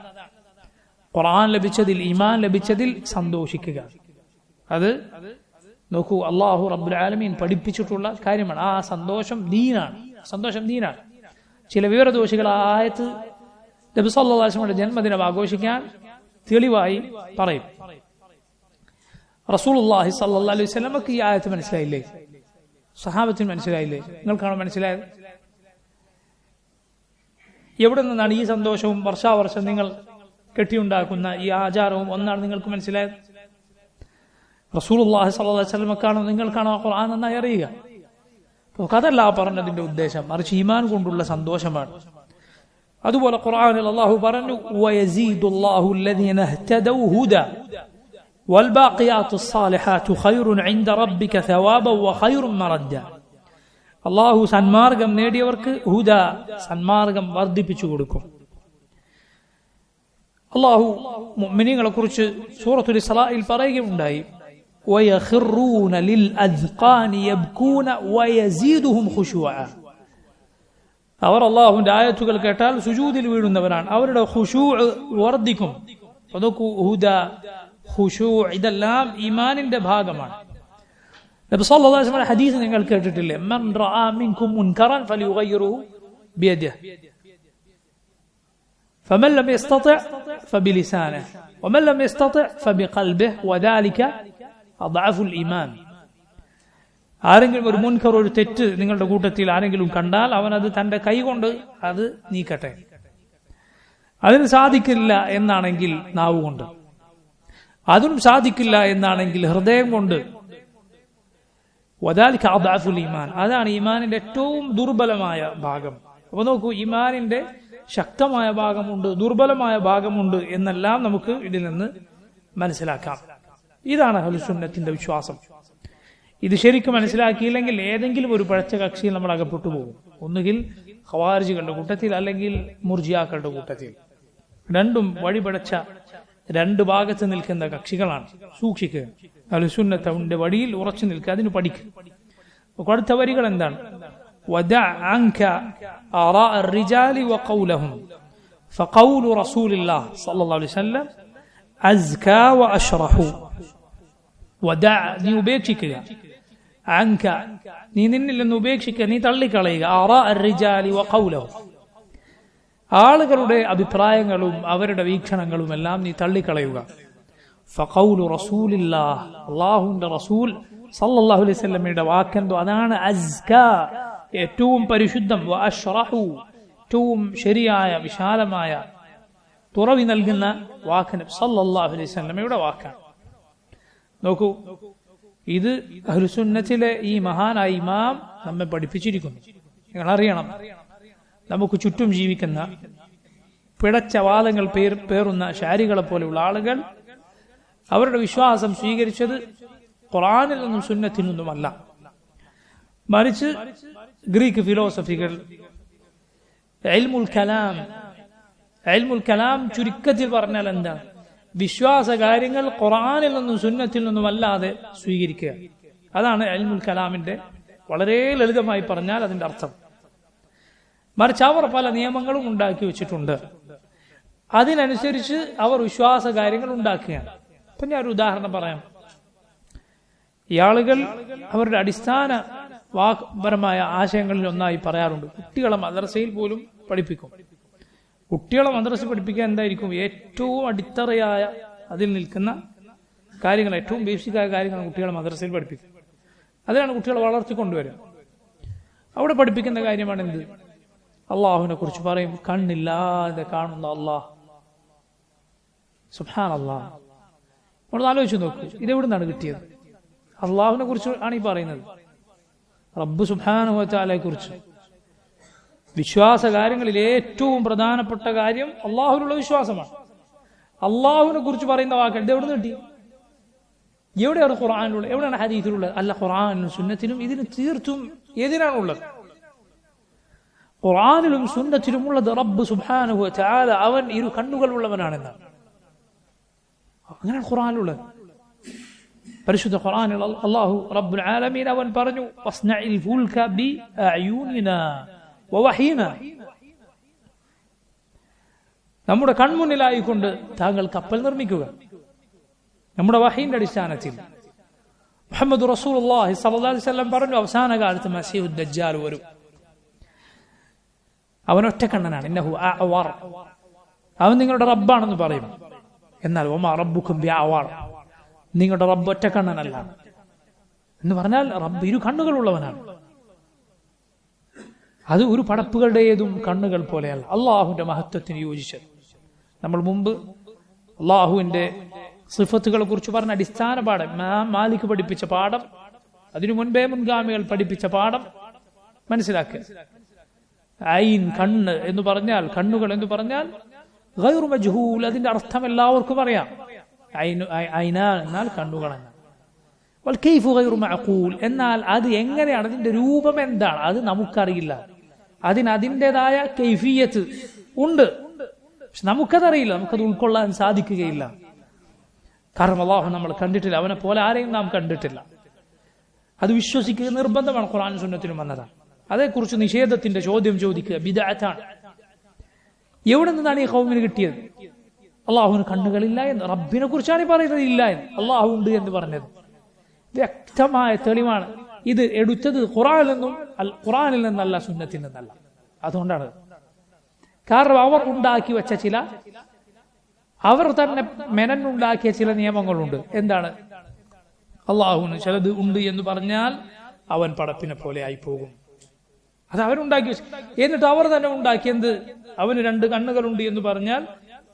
ഖുർആൻ ലഭിച്ചതിൽ, ഈമാൻ ലഭിച്ചതിൽ സന്തോഷിക്കുക. അത് നോക്കൂ, അല്ലാഹു റബ്ബുൽ ആലമീൻ പഠിപ്പിച്ചിട്ടുള്ള കാര്യമാണ്. ആ സന്തോഷം ദീനാണ്. ചില വിവരദോഷികൾ ആ ആയത്ത് നബി സല്ലല്ലാഹു അലൈഹി വസല്ലമയുടെ ജന്മദിനം ആഘോഷിക്കാൻ തെളിവായി പറയും. റസൂലുള്ളാഹി സ്വല്ലല്ലാഹു അലൈഹി വസല്ലമക്ക് ഈ ആയത്ത് മനസ്സിലായില്ലേ? സഹാബത്തിന് മനസ്സിലായില്ലേ? നിങ്ങൾക്കാണോ മനസ്സിലായത്? എവിടെ നിന്നാണ് ഈ സന്തോഷവും വർഷാവർഷം നിങ്ങൾ കെട്ടിയുണ്ടാക്കുന്ന ഈ ആചാരവും ഒന്നാണ് നിങ്ങൾക്ക് മനസ്സിലായത്? റസൂലുള്ളാഹി സ്വല്ലല്ലാഹു അലൈഹി വസല്ലമക്കാണോ നിങ്ങൾക്കാണോ ഖുർആൻ നന്നായി അറിയുക? അതല്ല പറഞ്ഞതിന്റെ ഉദ്ദേശം, മറിച്ച് ഈമാൻ കൊണ്ടുള്ള സന്തോഷമാണ്. അതുപോലെ ഖുർആനിൽ അല്ലാഹു പറഞ്ഞു വയസീദുല്ലാഹു അല്ലദീന ഇഹ്തദൗ ഹുദാ വൽബാഖിയാത്തുസ് സാലിഹാതു ഖൈറുൻ ഇൻദ റബ്ബിക സവാബൻ വഖൈറുൻ മറദ്ദ. അല്ലാഹു സന്മാർഗം നേടിയവർക്ക് ഹുദ സന്മാർഗം വർദ്ധിപ്പിച്ചു കൊടുക്കും. അല്ലാഹു മുഅ്മിനീങ്ങളെ കുറിച്ച് സൂറത്തുൽ ഇസ്രായിൽ പറയുകയുണ്ടായി وَيَخِرُّونَ لِلْأَذْقَانِ يَبْكُونَ وَيَزِيدُهُمْ خُشُوعًا. അവർ അല്ലാഹുവിന്റെ ആയത്തുകൾ കേട്ടാൽ സുജൂദിൽ വീഴുന്നവരാണ്, അവരുടെ ഖുശൂഅ് വർദ്ധിക്കും. അതൊക്കെ ഹുദ ഖുശൂഅ് ഇതെല്ലാം ഈമാനിന്റെ ഭാഗമാണ്. നബി സല്ലല്ലാഹു അലൈഹി വസല്ലം ഹദീസ് നിങ്ങൾ കേട്ടിട്ടില്ലേ? മൻ റആ മിൻകും മുൻകറൻ ഫലിയുഗയ്യിറുഹു ബിയദിഹി ഫമൻ ലം യസ്തതി' ഫബിലിസാനിഹി വമൻ ലം യസ്തതി' ഫബിഖൽബിഹി വദാലിക അദ്അഫുൽ ഈമാൻ. ആരെങ്കിലും ഒരു മുൻകർ, ഒരു തെറ്റ് നിങ്ങളുടെ കൂട്ടത്തിൽ ആരെങ്കിലും കണ്ടാൽ അവൻ അത് തന്റെ കൈകൊണ്ട് അത് നീക്കട്ടെ. അതിന് സാധിക്കില്ല എന്നാണെങ്കിൽ നാവ് കൊണ്ട്, അതിനും സാധിക്കില്ല എന്നാണെങ്കിൽ ഹൃദയം കൊണ്ട്. വദാലിക അദ്അഫുൽ ഈമാൻ, അതാണ് ഈമാനിന്റെ ഏറ്റവും ദുർബലമായ ഭാഗം. അപ്പൊ നോക്കൂ, ഈമാനിന്റെ ശക്തമായ ഭാഗമുണ്ട്, ദുർബലമായ ഭാഗമുണ്ട് എന്നെല്ലാം നമുക്ക് ഇതിൽ നിന്ന് മനസ്സിലാക്കാം. ഇതാണ് അഹ്ലുസുന്നത്തിന്റെ വിശ്വാസം. ഇത് ശരിക്കും മനസ്സിലാക്കിയില്ലെങ്കിൽ ഏതെങ്കിലും ഒരു പഴച്ച കക്ഷിയിൽ നമ്മൾ അകപ്പെട്ടു പോകും. ഒന്നുകിൽ ഖവാരിജികളുടെ കൂട്ടത്തിൽ, അല്ലെങ്കിൽ മുർജിയാക്കളുടെ കൂട്ടത്തിൽ. രണ്ടും വഴിപടച്ച രണ്ട് ഭാഗത്ത് നിൽക്കുന്ന കക്ഷികളാണ്. സൂക്ഷിക്കുക, അഹ്ലുസുന്നത്തിന്റെ വഴിയിൽ ഉറച്ചു നിൽക്കുക, അതിന് പഠിക്കുക. അടുത്ത വരികൾ എന്താണ്? വദഅ അൻക ആറാഅ الرجال وقولهم فقول رسول الله صلى الله عليه وسلم أزكى وأشرح. വദഅ, നീ ഉപേക്ഷിക്കുക, അൻക, നീ നിന്നിൽ നിന്ന് ഉപേക്ഷിക്കുക, നീ തള്ളിക്കളയുക. ആറാഅ الرجال وقولهم, ആളുകളുടെ അഭിപ്രായങ്ങളും അവരുടെ വീക്ഷണങ്ങളും എല്ലാം നീ തള്ളിക്കളയുക. ഫഖൗലു റസൂലില്ലാഹ്, അല്ലാഹുവിന്റെ റസൂൽ സല്ലല്ലാഹു അലൈഹി വസല്ലമയുടെ വാക്കെന്തോ അതാണ് അസ്കാ, ഏറ്റവും പരിശുദ്ധം. വഅശ്റഹു, ഏറ്റവും ശരിയായ വിശാലമായ തുറവി നൽകുന്ന വാക്ക് നബി സല്ലല്ലാഹു അലൈഹി വസല്ലമയുടെ വാക്കാണ്. നോക്കൂ, ഇത് അഹ്ലുസുന്നത്തിലെ ഈ മഹാനായ ഇമാം നമ്മെ പഠിപ്പിച്ചിരിക്കുന്നു. നിങ്ങൾ അറിയണം, നമുക്ക് ചുറ്റും ജീവിക്കുന്ന പിഴച്ച വാദങ്ങൾ പേറുന്ന ശാരികളെ പോലെയുള്ള ആളുകൾ അവരുടെ വിശ്വാസം സ്വീകരിച്ചത് ഖുർആനിൽ നിന്നും സുന്നത്തിൽ നിന്നുമല്ല, മറിച്ച് ഗ്രീക്ക് ഫിലോസഫികൾ, ഇൽമുൽ കലാം ചുരുക്കത്തിൽ പറഞ്ഞാൽ എന്താണ്? വിശ്വാസ കാര്യങ്ങൾ ഖുർആനിൽ നിന്നും സുന്നത്തിൽ നിന്നുമല്ലാതെ സ്വീകരിക്കുക. അതാണ് ഇൽമുൽ കലാമിന്റെ വളരെ ലളിതമായി പറഞ്ഞാൽ അതിന്റെ അർത്ഥം. മറിച്ച് അവർ പല നിയമങ്ങളും ഉണ്ടാക്കി വെച്ചിട്ടുണ്ട്, അതിനനുസരിച്ച് അവർ വിശ്വാസ കാര്യങ്ങൾ ഉണ്ടാക്കുകയാണ്. ഇപ്പൊ ഞാൻ ഒരു ഉദാഹരണം പറയാം. ഈ ആളുകൾ അവരുടെ അടിസ്ഥാന വാക്പരമായ ആശയങ്ങളിൽ ഒന്നായി പറയാറുണ്ട്, കുട്ടികളെ മദ്രസയിൽ പോലും പഠിപ്പിക്കും. കുട്ടികളെ മദ്രസ പഠിപ്പിക്കാൻ എന്തായിരിക്കും? ഏറ്റവും അടിത്തറയായ അതിൽ നിൽക്കുന്ന കാര്യങ്ങൾ, ഏറ്റവും ബേസിക്കായ കാര്യങ്ങൾ കുട്ടികളെ മദ്രസയിൽ പഠിപ്പിക്കും. അതിനാണ് കുട്ടികളെ വളർത്തിക്കൊണ്ടുവരിക. അവിടെ പഠിപ്പിക്കുന്ന കാര്യമാണ് എന്ത്? അള്ളാഹുവിനെ കുറിച്ച് പറയും, കണ്ണില്ലാതെ കാണുന്ന അള്ളാഹ്. സുബ്ഹാനല്ലാഹ്, നമ്മൾ ആലോചിച്ച് നോക്കൂ, ഇതെവിടുന്നാണ് കിട്ടിയത്? അള്ളാഹുവിനെ കുറിച്ച് ആണ് ഈ പറയുന്നത്, റബ്ബ് സുബ്ഹാനഹു വ തആലയെ കുറിച്ച്. വിശ്വാസ കാര്യങ്ങളിൽ ഏറ്റവും പ്രധാനപ്പെട്ട കാര്യം അള്ളാഹുവിനുള്ള വിശ്വാസമാണ്. അള്ളാഹുവിനെ കുറിച്ച് പറയുന്ന വാക്കുകൾ ഇത് എവിടെ നിന്ന് കിട്ടി? എവിടെയാണ് ഖുർആനിലുള്ളത്? എവിടെയാണ് ഹദീസിലുള്ളത്? അല്ല, ഖുർആനിലും സുന്നത്തിലും ഇതിന് തീർത്തും എതിരാണുള്ളത്. ഖുർആനിലും സുന്നത്തിലുമുള്ളത് റബ്ബ് സുബ്ഹാനഹു വ തആല അവൻ ഇരു കണ്ണുകളുള്ളവനാണെന്നാണ്. അങ്ങനെയാണ് ഖുർആനിലുള്ളത്. പരിശുദ്ധ ഖുർആനിൽ അല്ലാഹു റബ്ബുൽ ആലമീൻ അവൻ പറഞ്ഞു, വസ്നഇൽ ഫുൽക ബി അയൂനിനാ വവഹീനാ, നമ്മുടെ കൺമുന്നിലായിക്കൊണ്ട് താങ്കൾ കപ്പൽ നിർമ്മിക്കുക. നമ്മുടെ വഹീന്റെ അടിസ്ഥാനത്തിൽ. മുഹമ്മദ് റസൂലുള്ളാഹി സ്വല്ലല്ലാഹു അലൈഹി വസല്ലം പറഞ്ഞു, അവസാന കാലത്ത് മസീഹുദ് ദജ്ജാൽ വരും, അവൻ ഒറ്റക്കണ്ണനാണ്. ഇന്നഹു അഅവർ, അവൻ നിങ്ങളുടെ റബ്ബാണെന്ന് പറയും. എന്നാൽ വമാ റബ്ബുക്കും ബിഅഅവർ, നിങ്ങളുടെ റബ്ബ് ഒറ്റക്കണ്ണനല്ല എന്ന് പറഞ്ഞാൽ റബ്ബ് ഇരു കണ്ണുകളുള്ളവനാണ്. അത് ഒരു പടപ്പുകളുടേതും കണ്ണുകൾ പോലെയല്ല, അള്ളാഹുവിന്റെ മഹത്വത്തിന് യോജിച്ചത്. നമ്മൾ മുമ്പ് അള്ളാഹുവിന്റെ സിഫത്തുകളെ കുറിച്ച് പറഞ്ഞ അടിസ്ഥാന പാഠം, മാലിക് പഠിപ്പിച്ച പാഠം, അതിനു മുൻപേ മുൻഗാമികൾ പഠിപ്പിച്ച പാഠം മനസ്സിലാക്കുക. ഐൻ, കണ്ണ് എന്ന് പറഞ്ഞാൽ, കണ്ണുകൾ എന്ന് പറഞ്ഞാൽ ഗൈറു മജ്ഹൂൽ, അതിന്റെ അർത്ഥം എല്ലാവർക്കും അറിയാം. ഐനാൻ എന്നാൽ കണ്ണുകൾ എന്നാണ്. വൽ കൈഫു ഗൈറു മഅഖൂൽ, എന്നാൽ അത് എങ്ങനെയാണ്, അതിന്റെ രൂപം എന്താണ്, അത് നമുക്കറിയില്ല. അതിന് അതിൻ്റെതായ കൈഫിയത്ത് ഉണ്ട്, പക്ഷെ നമുക്കതറിയില്ല, നമുക്കത് ഉൾക്കൊള്ളാൻ സാധിക്കുകയില്ല. കാരണം അല്ലാഹു നമ്മൾ കണ്ടിട്ടില്ല, അവനെ പോലെ ആരെയും നാം കണ്ടിട്ടില്ല. അത് വിശ്വസിക്കുക നിർബന്ധമാണ്, ഖുർആൻ സുന്നത്തിലും വന്നതാണ്. അതേക്കുറിച്ച് നിഷേധത്തിന്റെ ചോദ്യം ചോദിക്കുക ബിദ്അത്താണ്. എവിടെ നിന്നാണ് ഈ ഖൗമിന് കിട്ടിയത്? അള്ളാഹുവിന് കണ്ണുകളില്ല എന്ന്, റബ്ബിനെ കുറിച്ചാണ് ഈ പറയുന്നത് ഇല്ല എന്ന്, അള്ളാഹു ഉണ്ട് എന്ന് പറഞ്ഞത് വ്യക്തമായ തെളിവാണ്. ഇത് എടുത്തത് ഖുർആനിൽ നിന്നല്ല, സുന്നത്തിൽ നിന്നല്ല. അതുകൊണ്ടാണ്, കാരണം അവർ ഉണ്ടാക്കി വെച്ച ചില, അവർ തന്നെ മെനന്നുണ്ടാക്കിയ ചില നിയമങ്ങളുണ്ട്. എന്താണ്? അള്ളാഹുവിന് ചിലത് ഉണ്ട് എന്ന് പറഞ്ഞാൽ അവൻ പടപ്പിനെ പോലെ ആയി പോകും. അത് അവരുണ്ടാക്കി, എന്നിട്ട് അവർ തന്നെ ഉണ്ടാക്കിയത് അവന് 2 കണ്ണുകളുണ്ട് എന്ന് പറഞ്ഞാൽ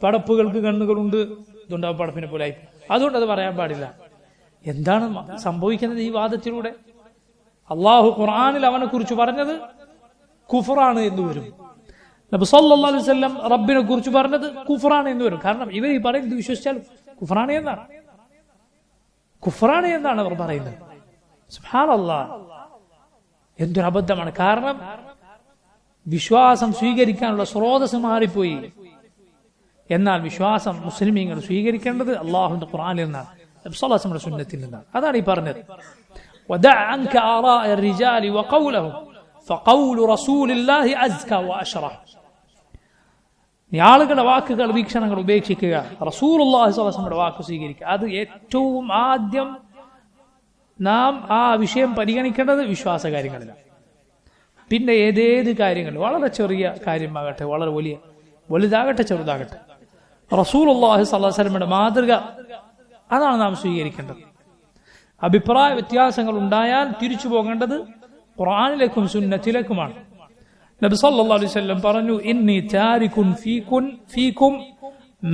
പടപ്പുകൾക്ക് കണ്ണുകളുണ്ട്, അതുകൊണ്ട് അവൻ പടപ്പിനെ പോലെ ആയി. അതുകൊണ്ട് അത് പറയാൻ പാടില്ല. എന്താണ് സംഭവിക്കുന്നത് ഈ വാദത്തിലൂടെ? അള്ളാഹു ഖുർആനിൽ അവനെ കുറിച്ച് പറഞ്ഞത് കുഫറാണ് എന്ന് വരും. നബി സല്ലല്ലാഹു അലൈഹി വസല്ലം റബ്ബിനെ കുറിച്ച് പറഞ്ഞത് കുഫറാണ് എന്ന് വരും. കാരണം ഇവർ ഈ പറയുന്നത് വിശ്വസിച്ചാൽ കുഫറാണ് എന്നാണ്, കുഫറാണ് എന്നാണ് അവർ പറയുന്നത്. സുബ്ഹാനല്ലാഹ്, എന്തൊരു അബദ്ധമാണ്. കാരണം വിശ്വാസം സ്വീകരിക്കാനുള്ള സ്രോതസ് മാറിപ്പോയി. എന്നാൽ വിശ്വാസം മുസ്ലിമീങ്ങൾ സ്വീകരിക്കേണ്ടത് അള്ളാഹുവിന്റെ ഖുർആനിൽ നിന്നാണ്, നബി സല്ലല്ലാഹു അലൈഹി വസല്ലം സുന്നത്തിൽ നിന്നാണ്. അതാണ് ഈ പറഞ്ഞത്. വദഅ അൻക ആറാഅ الرجال وقولهم فقول رسول الله أزكى وأشرح. നീ ആളുകളുടെ വാക്കുകൾ, വീക്ഷണങ്ങൾ ഉപേക്ഷിക്കുക, റസൂലുള്ളാഹി സ്വല്ലല്ലാഹു അലൈഹി വസല്ലമയുടെ വാക്ക് സ്വീകരിക്കുക. അത് ഏറ്റവും ആദ്യം നാം ആ വിഷയം പരിഗണിക്കേണ്ടത് വിശ്വാസ കാര്യങ്ങളിലാണ്. പിന്നെ ഏതേത് കാര്യങ്ങൾ, വളരെ ചെറിയ കാര്യമാകട്ടെ, വളരെ വലുതാകട്ടെ, ചെറുതാകട്ടെ, റസൂലുള്ളാഹി സ്വല്ലല്ലാഹു അലൈഹി വസല്ലമയുടെ മാതൃക അതാണ് നാം സ്വീകരിക്കേണ്ടത്. അഭിപ്രായ വ്യത്യാസങ്ങൾ ഉണ്ടായാൽ തിരിച്ചു പോകേണ്ടത് ഖുർആനിലേക്കും സുന്നത്തിലേക്കുമാണ്. നബി സല്ലല്ലാഹു അലൈഹി വസല്ലം പറഞ്ഞു, ഇന്നി താരികുൻ ഫീകും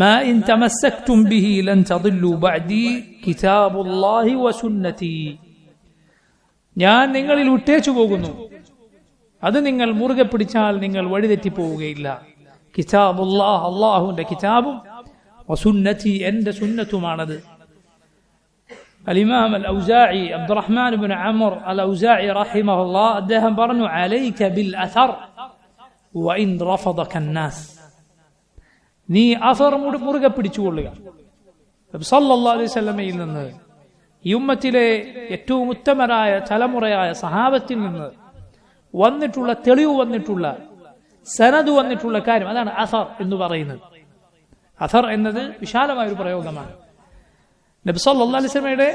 മാ ഇൻ തമസ്സക്തും ബിഹി ലൻ തദില്ലു ബഅദി കിതാബുല്ലാഹി വസുന്നതി. ഞാൻ നിങ്ങളിൽ വിട്ടേച്ചു പോകുന്നു, അത് നിങ്ങൾ മുറുകെ പിടിച്ചാൽ നിങ്ങൾ വഴിതെറ്റി പോവുകയില്ല. കിതാബുല്ലാഹ്, അല്ലാഹുവിന്റെ കിതാബും, വസുന്നതി, എന്റെ സുന്നത്തുമാണത്. الإمام الأوزاعي عبد الرحمن بن عمرو الأوزاعي رحمه الله അദ്ദേഹം പറഞ്ഞു, عليك بالأثر وإن رفضك الناس. നീ അസർ മുറുകെ പിടിച്ചുകൊള്ളുക. നബി സല്ലല്ലാഹു അലൈഹി വസല്ലമയിൽ നിന്ന്, ഈ ഉമ്മത്തിലെ ഏറ്റവും ഉത്തമരായ തലമുറയായ സഹാബത്തിൽ നിന്ന് വന്നിട്ടുള്ള തെളിവ്, വന്നിട്ടുള്ള സനദ്, വന്നിട്ടുള്ള കാര്യം, അതാണ് അസർ എന്ന് പറയുന്നത്. അസർ എന്നത് വിശാലമായ ഒരു പ്രയോഗമാണ്. നബി സല്ലല്ലാഹു അലൈഹി വസല്ലമയുടെ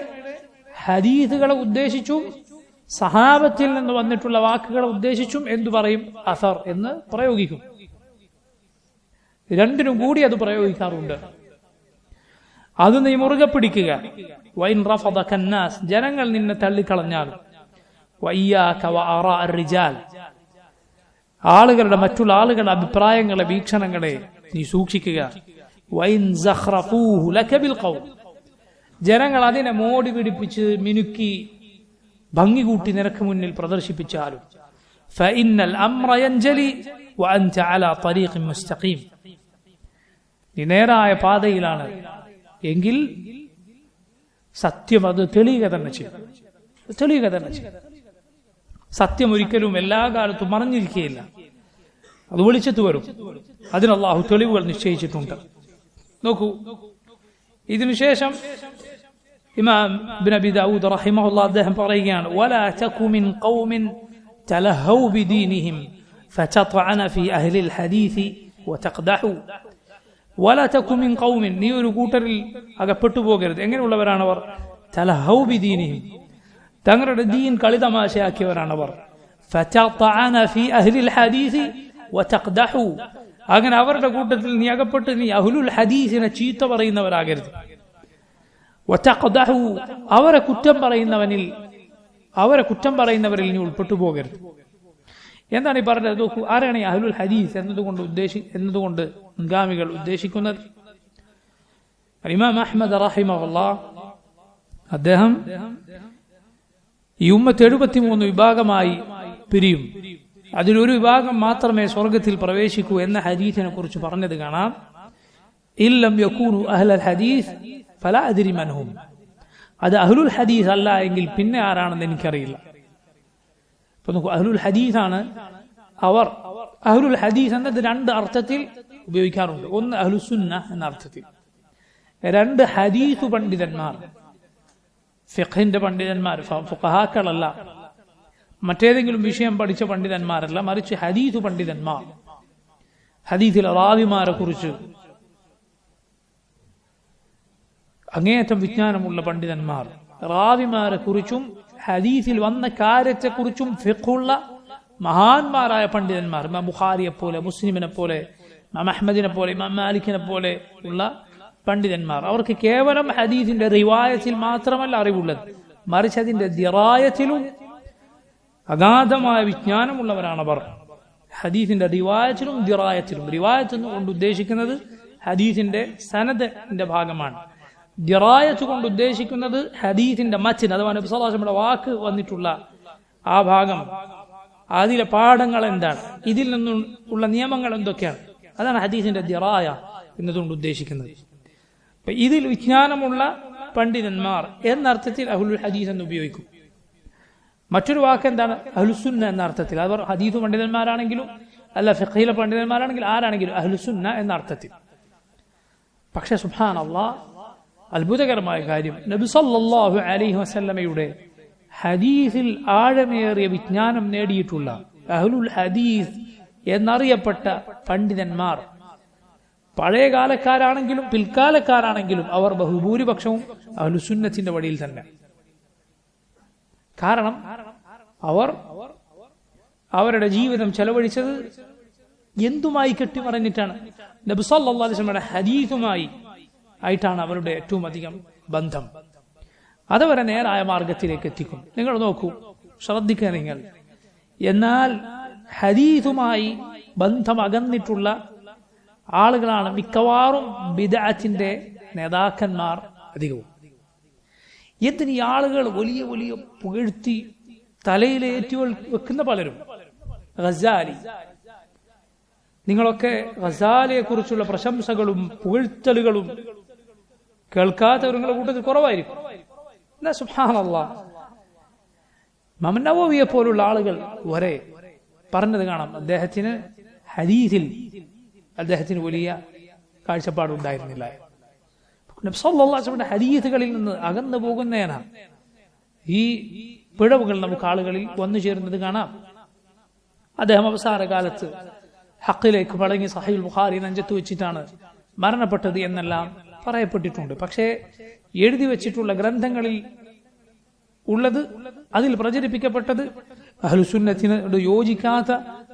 ഹദീസുകളെ ഉദ്ദേശിച്ചും സഹാബത്തിൽ നിന്ന് വന്നിട്ടുള്ള വാക്കുകളെ ഉദ്ദേശിച്ചും എന്തു പറയും? അസർ എന്ന് പ്രയോഗിക്കും. രണ്ടിനും കൂടി അത് പ്രയോഗിക്കാറുണ്ട്. അത് നീ മുറുകെ പിടിക്കുക. വൈൻ റഫദക അന്നാസ്, ജനങ്ങൾ നിന്നെ തള്ളിക്കളഞ്ഞാൽ, വഇയ്യാക വആറാ അർറിജാൽ, മറ്റുള്ള ആളുകളുടെ അഭിപ്രായങ്ങളെ, വീക്ഷണങ്ങളെ നീ സൂക്ഷിക്കുക. വൈൻ സഖറഫൂഹു ലക ബിൽ ഖൗൽ, ജനങ്ങൾ അതിനെ മോടി പിടിപ്പിച്ച് മിനുക്കി ഭംഗി കൂട്ടി നിനക്ക് മുന്നിൽ പ്രദർശിപ്പിച്ചാലും, ഫഇന്നൽ അംറ യൻജലി വഅൻത അലാ തരീഖിൻ മുസ്തഖീം, നീ നേരായ പാതയിലാണ് എങ്കിൽ സത്യം അത് തെളിയുക തന്നെ ചെയ്യും. സത്യം ഒരിക്കലും എല്ലാ കാലത്തും മറഞ്ഞിരിക്കുകയില്ല, അത് വെളിച്ചത്ത് വരും. അതിന് അല്ലാഹു തെളിവുകൾ നിശ്ചയിച്ചിട്ടുണ്ട്. നോക്കൂ, ഇതിനുശേഷം ഇമാം ഇബ്നു അബി ദാവൂദ് റഹിമഹുല്ലാഹ് അദ്ദേഹം പറയുകയാണ്, വലാ തകു മിൻ ഖൗമിൻ തലഹൗ ബിദീനിഹിം ഫതത്അന ഫീ അഹ്ലിൽ ഹദീസ് വതഖദഹു. വലാ തകു മിൻ ഖൗമിൻ, നീ ഒരു കൂട്ടരിൽ അകപ്പെട്ടു പോകരുത്. എങ്ങനെയുള്ളവരാണവർ? തലഹൗ ബിദീനിഹിം, തങ്ങളുടെ ദീൻ കളിതമാശയാക്കിയവരാണവർ. ഫതത്അന ഫീ അഹ്ലിൽ ഹദീസ് വതഖദഹു, അങ്ങനെ അവരുടെ കൂട്ടത്തിൽ നീ അകപ്പെട്ട് നീ അഹ്ലുൽ ഹദീസിനെ ചീത്ത പറയുന്നവരാകരുത്. വതഖദഹു, അവരെ കുറ്റം പറയുന്നവരിൽ നീ ഉൾപ്പെട്ടു പോകരുത്. എന്താണ് ഈ പറഞ്ഞത്? നോക്കൂ, ആരാണ് ഈ അഹ്ലുൽ ഹദീസ് എന്നതുകൊണ്ട് മുൻഗാമികൾ ഉദ്ദേശിക്കുന്നത്? ഇമാം അഹ്മദ് റഹിമഹുല്ലാഹ് അദ്ദേഹം ഈ ഉമ്മത്ത് 73 വിഭാഗമായി പിരിയും, അതിലൊരു വിഭാഗം മാത്രമേ സ്വർഗത്തിൽ പ്രവേശിക്കൂ എന്ന ഹദീസിനെ കുറിച്ച് പറഞ്ഞത് കാണാം. ഇല്ലം യകൂനു അഹ്ലൽ ഹദീസ് ഫലാ അദ്രി മൻഹും. അത് അഹ്ലുൽ ഹദീസ് അല്ല എങ്കിൽ പിന്നെ ആരാണെന്ന് എനിക്കറിയില്ല. ഇപ്പൊ നോക്കൂ, അഹ്ലുൽ ഹദീസ് ആണ് അവർ. അഹ്ലുൽ ഹദീസ് എന്നത് 2 അർത്ഥത്തിൽ ഉപയോഗിക്കാറുണ്ട്. ഒന്ന് അഹ്ലുസുന്ന എന്ന അർത്ഥത്തിൽ, 2 ഹദീസ് പണ്ഡിതന്മാർ, ഫിഖ്ഹിന്റെ പണ്ഡിതന്മാർ, ഫുഖഹാക്കളല്ല, മറ്റേതെങ്കിലും വിഷയം പഠിച്ച പണ്ഡിതന്മാരല്ല, മറിച്ച് ഹദീസ് പണ്ഡിതന്മാർ, ഹദീസിലെ റാവിമാരെ കുറിച്ച് അങ്ങേയറ്റം വിജ്ഞാനമുള്ള പണ്ഡിതന്മാർ, റാവിമാരെ കുറിച്ചും ഹദീസിൽ വന്ന കാര്യത്തെക്കുറിച്ചും ഫിഖ്ഹുള്ള മഹാന്മാരായ പണ്ഡിതന്മാർ, ഇമാം ബുഖാരിയെ പോലെ, മുസ്ലിമിനെ പോലെ, ഇമാം അഹ്മദിനെ പോലെ, ഇമാം മാലിക്കിനെ പോലെ ഉള്ള പണ്ഡിതന്മാർ. അവർക്ക് കേവലം ഹദീസിന്റെ റിവായത്തിൽ മാത്രമല്ല അറിവുള്ളത്, മറിച്ച് അതിന്റെ ദിറായത്തിലും അഗാധമായ വിജ്ഞാനമുള്ളവരാണവർ. ഹദീസിന്റെ റിവായത്തിലും ദിറായത്തിലും, റിവായത്ത് കൊണ്ട് ഉദ്ദേശിക്കുന്നത് ഹദീസിന്റെ സനദിന്റെ ഭാഗമാണ്, ദിറായത്ത് കൊണ്ട് ഉദ്ദേശിക്കുന്നത് ഹദീസിന്റെ മച്ഛൻ, അഥവാ നബി സല്ലല്ലാഹു അലൈഹി വസല്ലം വാക്ക് വന്നിട്ടുള്ള ആ ഭാഗം, അതിലെ പാഠങ്ങൾ എന്താണ്, ഇതിൽ നിന്നും ഉള്ള നിയമങ്ങൾ എന്തൊക്കെയാണ്, അതാണ് ഹദീസിന്റെ ദിറായ എന്നതുകൊണ്ട് ഉദ്ദേശിക്കുന്നത്. ഇതിൽ വിജ്ഞാനമുള്ള പണ്ഡിതന്മാർ എന്നർത്ഥത്തിൽ അഹ്ലുൽ ഹദീസ് എന്ന് ഉപയോഗിക്കും. മറ്റൊരു വാക്ക് എന്താണ്? അഹ്ലുസുന്ന എന്ന അർത്ഥത്തിൽ. അവർ ഹദീസ് പണ്ഡിതന്മാരാണെങ്കിലും അല്ല ഫിഖ്ഹിലെ പണ്ഡിതന്മാരാണെങ്കിലും ആരാണെങ്കിലും അഹ്ലുസുന്ന എന്ന അർത്ഥത്തിൽ. പക്ഷെ സുബ്ഹാനല്ലാഹ്, അത്ഭുതകരമായ കാര്യം, നബി സല്ലല്ലാഹു അലൈഹി വസല്ലമയുടെ ഹദീസിൽ ആഴമേറിയ വിജ്ഞാനം നേടിയിട്ടുള്ള അഹ്ലുൽ ഹദീസ് എന്നറിയപ്പെട്ട പണ്ഡിതന്മാർ പഴയ കാലക്കാരാണെങ്കിലും പിൽക്കാലക്കാരാണെങ്കിലും അവർ ബഹുഭൂരിപക്ഷവും അഹ്ലുസുന്നത്തിന്റെ വഴിയിൽ തന്നെ. കാരണം അവർ അവരുടെ ജീവിതം ചെലവഴിച്ചത് എന്തുമായി കെട്ടിമറിഞ്ഞിട്ടാണ്? നബി സല്ലല്ലാഹു അലൈഹി വസല്ലമയുടെ ഹദീസുമായി ആയിട്ടാണ് അവരുടെ ഏറ്റവും അധികം ബന്ധം. അതവരെ നേരായ മാർഗത്തിലേക്ക് എത്തിക്കും. നിങ്ങൾ നോക്കൂ, ശ്രദ്ധിക്കുക നിങ്ങൾ. എന്നാൽ ഹദീസുമായി ബന്ധം അകന്നിട്ടുള്ള ആളുകളാണ് മിക്കവാറും ബിദ്അത്തിന്റെ നേതാക്കന്മാർ അധികവും. എന്തിന് ഈ ആളുകൾ വലിയ വലിയ പുകഴ്ത്തി തലയിലേറ്റി വെക്കുന്ന പലരും, ഗസാലി, നിങ്ങളൊക്കെ ഗസാലിയെ കുറിച്ചുള്ള പ്രശംസകളും പുകഴ്ത്തലുകളും കേൾക്കാത്തവർ നിങ്ങളുടെ കൂട്ടത്തിൽ കുറവായിരിക്കും. എന്നാ സുബ്ഹാനല്ലാഹ്, ഇമാം നവവിയെ പോലുള്ള ആളുകൾ വരെ പറഞ്ഞത് കാണാം, അദ്ദേഹത്തിന് ഹദീസിൽ അദ്ദേഹത്തിന് വലിയ കാഴ്ചപ്പാടുണ്ടായിരുന്നില്ല. നബി സല്ലല്ലാഹു അലൈഹി വസല്ലം ഹദീസുകളിൽ നിന്ന് അകന്നു പോകുന്നതിനാണ് ഈ പിഴവുകൾ നമുക്ക് ആളുകളിൽ വന്നു ചേരുന്നത് കാണാം. അദ്ദേഹം അവസാന കാലത്ത് ഹഖിലേക്ക് മടങ്ങി സഹീഹുൽ ബുഖാരി നെഞ്ചത്ത് വെച്ചിട്ടാണ് മരണപ്പെട്ടത് എന്നെല്ലാം പറയപ്പെട്ടിട്ടുണ്ട്. പക്ഷേ എഴുതി വെച്ചിട്ടുള്ള ഗ്രന്ഥങ്ങളിൽ ഉള്ളത്, അതിൽ പ്രചരിപ്പിക്കപ്പെട്ടത് അഹ്ലുസുന്നത്തിനോട് യോജിക്കാത്ത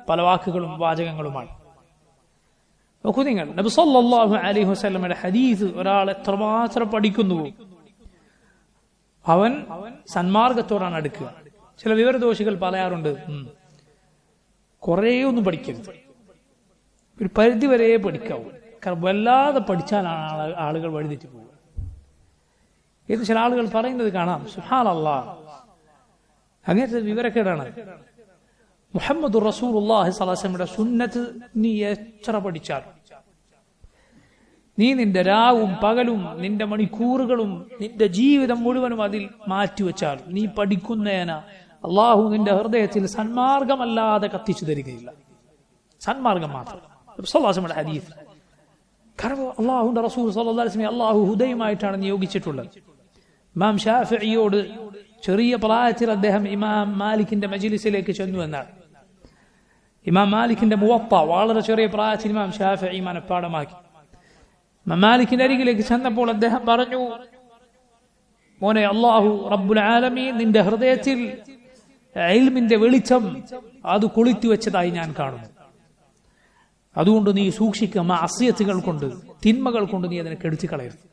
പല വാക്കുകളും വാചകങ്ങളുമാണ്. നോക്കൂ നിങ്ങൾ, നബി സല്ലല്ലാഹു അലൈഹി വസല്ലമയുടെ ഹദീസ് ഒരാൾ എത്രമാത്രം പഠിക്കുന്നുവോ അവൻ സന്മാർഗത്തോടാണ് അടുക്കുക. ചില വിവരദോഷികൾ പറയാറുണ്ട്, കുറേ ഒന്നും പഠിക്കരുത്, ഒരു പരിധി വരെ പഠിക്കാവൂ, കാരണം വല്ലാതെ പഠിച്ചാലാണ് ആളുകൾ വഴിതെറ്റി പോകുക എന്ന് ചില ആളുകൾ പറയുന്നത് കാണാം. സുബ്ഹാനല്ലാഹ്, അങ്ങനത്തെ വിവരക്കേടാണ്. മുഹമ്മദുർ റസൂലുള്ളാഹി സ്വല്ലല്ലാഹു അലൈഹി വസല്ലമയുടെ സുന്നത്ത് നീ എത്ര പഠിച്ചാലും, നീ നിന്റെ രാവും പകലും നിന്റെ മണിക്കൂറുകളും നിന്റെ ജീവിതം മുഴുവനും അതിൽ മാറ്റിവെച്ചാൽ നീ പഠിക്കുന്നതിന് അള്ളാഹു നിന്റെ ഹൃദയത്തിൽ സന്മാർഗമല്ലാതെ കത്തിച്ചു തരികയില്ല. സന്മാർഗം മാത്രം. ഹദീസ്. കാരണം അള്ളാഹുവിന്റെ റസൂൽ സ്വല്ലല്ലാഹു അലൈഹി വസല്ലം അള്ളാഹു ഹുദയുമായിട്ടാണ് നിയോഗിച്ചിട്ടുള്ളത്. ഇമാം ഷാഫിഈയോട് ചെറിയ പ്രായത്തിൽ അദ്ദേഹം ഇമാം മാലിക്കിന്റെ മജ്ലിസിലേക്ക് ചെന്നു എന്നാണ്. ഇമാം മാലിക്കിന്റെ മുവത്ത വളരെ ചെറിയ പ്രായത്തിൽ ഇമാം ഷാഫിഈ മനഃപ്പാഠമാക്കി. ഇമാം മാലിക്കിന്റെ അരികിലേക്ക് ചെന്നപ്പോൾ അദ്ദേഹം പറഞ്ഞു, മോനെ, അല്ലാഹു റബ്ബുൽ ആലമീൻ നിന്റെ ഹൃദയത്തിൽ ഇൽമിന്റെ വെളിച്ചം അത് കൊളുത്തി വെച്ചതായി ഞാൻ കാണുന്നു. അതുകൊണ്ട് നീ സൂക്ഷിക്കുക, മഅസിയത്തുകൾ കൊണ്ട്, തിന്മകൾ കൊണ്ട് നീ അതിനെ കെടുത്തി കളയരുത്.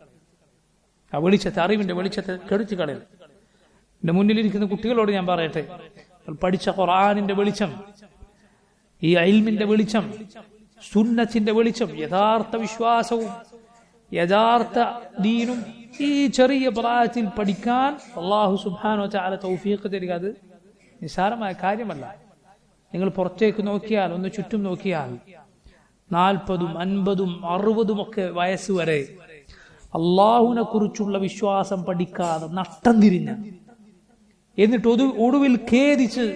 ആ വെളിച്ചത്തെ, അറിവിന്റെ വെളിച്ചത്തെ കെടുത്തി കളയരുത്. എന്റെ മുന്നിലിരിക്കുന്ന കുട്ടികളോട് ഞാൻ പറയട്ടെ, പഠിച്ച ഖുർആനിന്റെ വെളിച്ചം ഈ ഇൽമിന്റെ വെളിച്ചം, സുന്നത്തിന്റെ വെളിച്ചം, യഥാർത്ഥ വിശ്വാസവും യഥാർത്ഥ ദീനും ഈ ചെറിയ പ്രായത്തിൽ പഠിക്കാൻ അല്ലാഹു സുബ്ഹാനഹു വ തആല തൗഫീഖ് തരിക. അത് നിസ്സാരമായ കാര്യമല്ല. നിങ്ങൾ പുറത്തേക്ക് നോക്കിയാൽ, ഒന്ന് ചുറ്റും നോക്കിയാൽ 40, 50, 60 ഒക്കെ വയസ്സ് വരെ അള്ളാഹുവിനെ കുറിച്ചുള്ള വിശ്വാസം പഠിക്കാതെ നഷ്ടം തിരിഞ്ഞ, എന്നിട്ട് ഒടുവിൽ ഖേദിച്ച്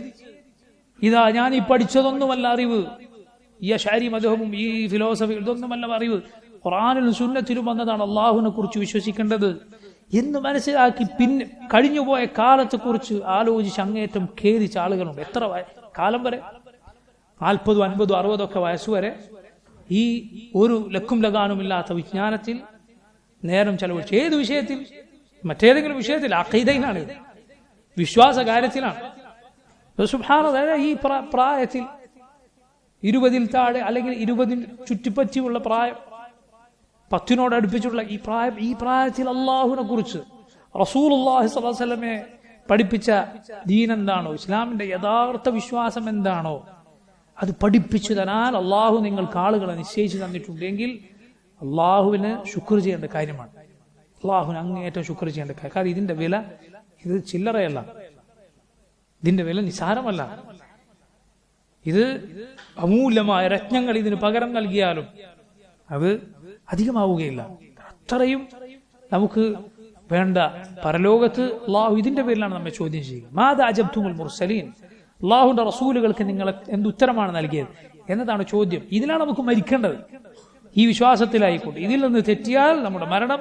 ഇതാ ഞാൻ ഈ പഠിച്ചതൊന്നുമല്ല അറിവ്, ഈ അശ്അരി മദ്ഹബും ഈ ഫിലോസഫി ഇതൊന്നുമല്ല അറിവ്, ഖുർആനിലും സുന്നത്തിലും വന്നതാണ് അള്ളാഹുവിനെ കുറിച്ച് വിശ്വസിക്കേണ്ടത് എന്ന് മനസ്സിലാക്കി പിന്നെ കഴിഞ്ഞുപോയ കാലത്തെക്കുറിച്ച് ആലോചിച്ച് അങ്ങേറ്റം ഖേദിച്ച ആളുകളുണ്ട്. എത്ര കാലം വരെ? 40, 50, 60 ഒക്കെ വയസ്സുവരെ ഈ ഒരു ലക്കും ലഗാനുമില്ലാത്ത വിജ്ഞാനത്തിൽ നേരം ചെലവഴിച്ചു. ഏത് വിഷയത്തിൽ? മറ്റേതെങ്കിലും വിഷയത്തിൽ? അഖീദയിലാണ്, വിശ്വാസ കാര്യത്തിലാണ്. സുബ്ഹാനല്ലാഹ്, ഈ പ്രായത്തിൽ 20-ൽ താഴെ അല്ലെങ്കിൽ 20-ന് ചുറ്റിപ്പറ്റിയുള്ള പ്രായം, 10-നോട് അടുപ്പിച്ചുള്ള ഈ പ്രായത്തിൽ അള്ളാഹുവിനെ കുറിച്ച് റസൂലുള്ളാഹി സ്വല്ലല്ലാഹു അലൈഹി വസല്ലമയെ പഠിപ്പിച്ച ദീൻ എന്താണോ, ഇസ്ലാമിന്റെ യഥാർത്ഥ വിശ്വാസം എന്താണോ അത് പഠിപ്പിച്ചു തരാൻ അള്ളാഹു നിങ്ങൾക്ക് ആളുകളെ നിശ്ചയിച്ചു തന്നിട്ടുണ്ടെങ്കിൽ അള്ളാഹുവിന് ശുക്ർ ചെയ്യേണ്ട കാര്യമാണ്. അള്ളാഹുവിന് അങ്ങേയറ്റം ശുക്ർ ചെയ്യേണ്ട കാര്യം. കാരണം ഇതിന്റെ വില ഇത് ചില്ലറയല്ല, ഇതിന്റെ വില നിസാരമല്ല. ഇത് അമൂല്യമായ രത്നങ്ങൾ ഇതിന് പകരം നൽകിയാലും അത് അധികമാവുകയില്ല. അത്രയും നമുക്ക് വേണ്ട. പരലോകത്ത് അള്ളാഹു ഇതിന്റെ പേരിലാണ് നമ്മെ ചോദ്യം ചെയ്യുക. മാദാ അജബ്തുമുൽ മുർസലീൻ, അള്ളാഹുവിന്റെ റസൂലുകൾക്ക് നിങ്ങൾ എന്തുത്തരമാണ് നൽകിയത് എന്നതാണ് ചോദ്യം. ഇതിലാണ് നമുക്ക് മരിക്കേണ്ടത്, ഈ വിശ്വാസത്തിലായിക്കൊണ്ട്. ഇതിൽ നിന്ന് തെറ്റിയാൽ നമ്മുടെ മരണം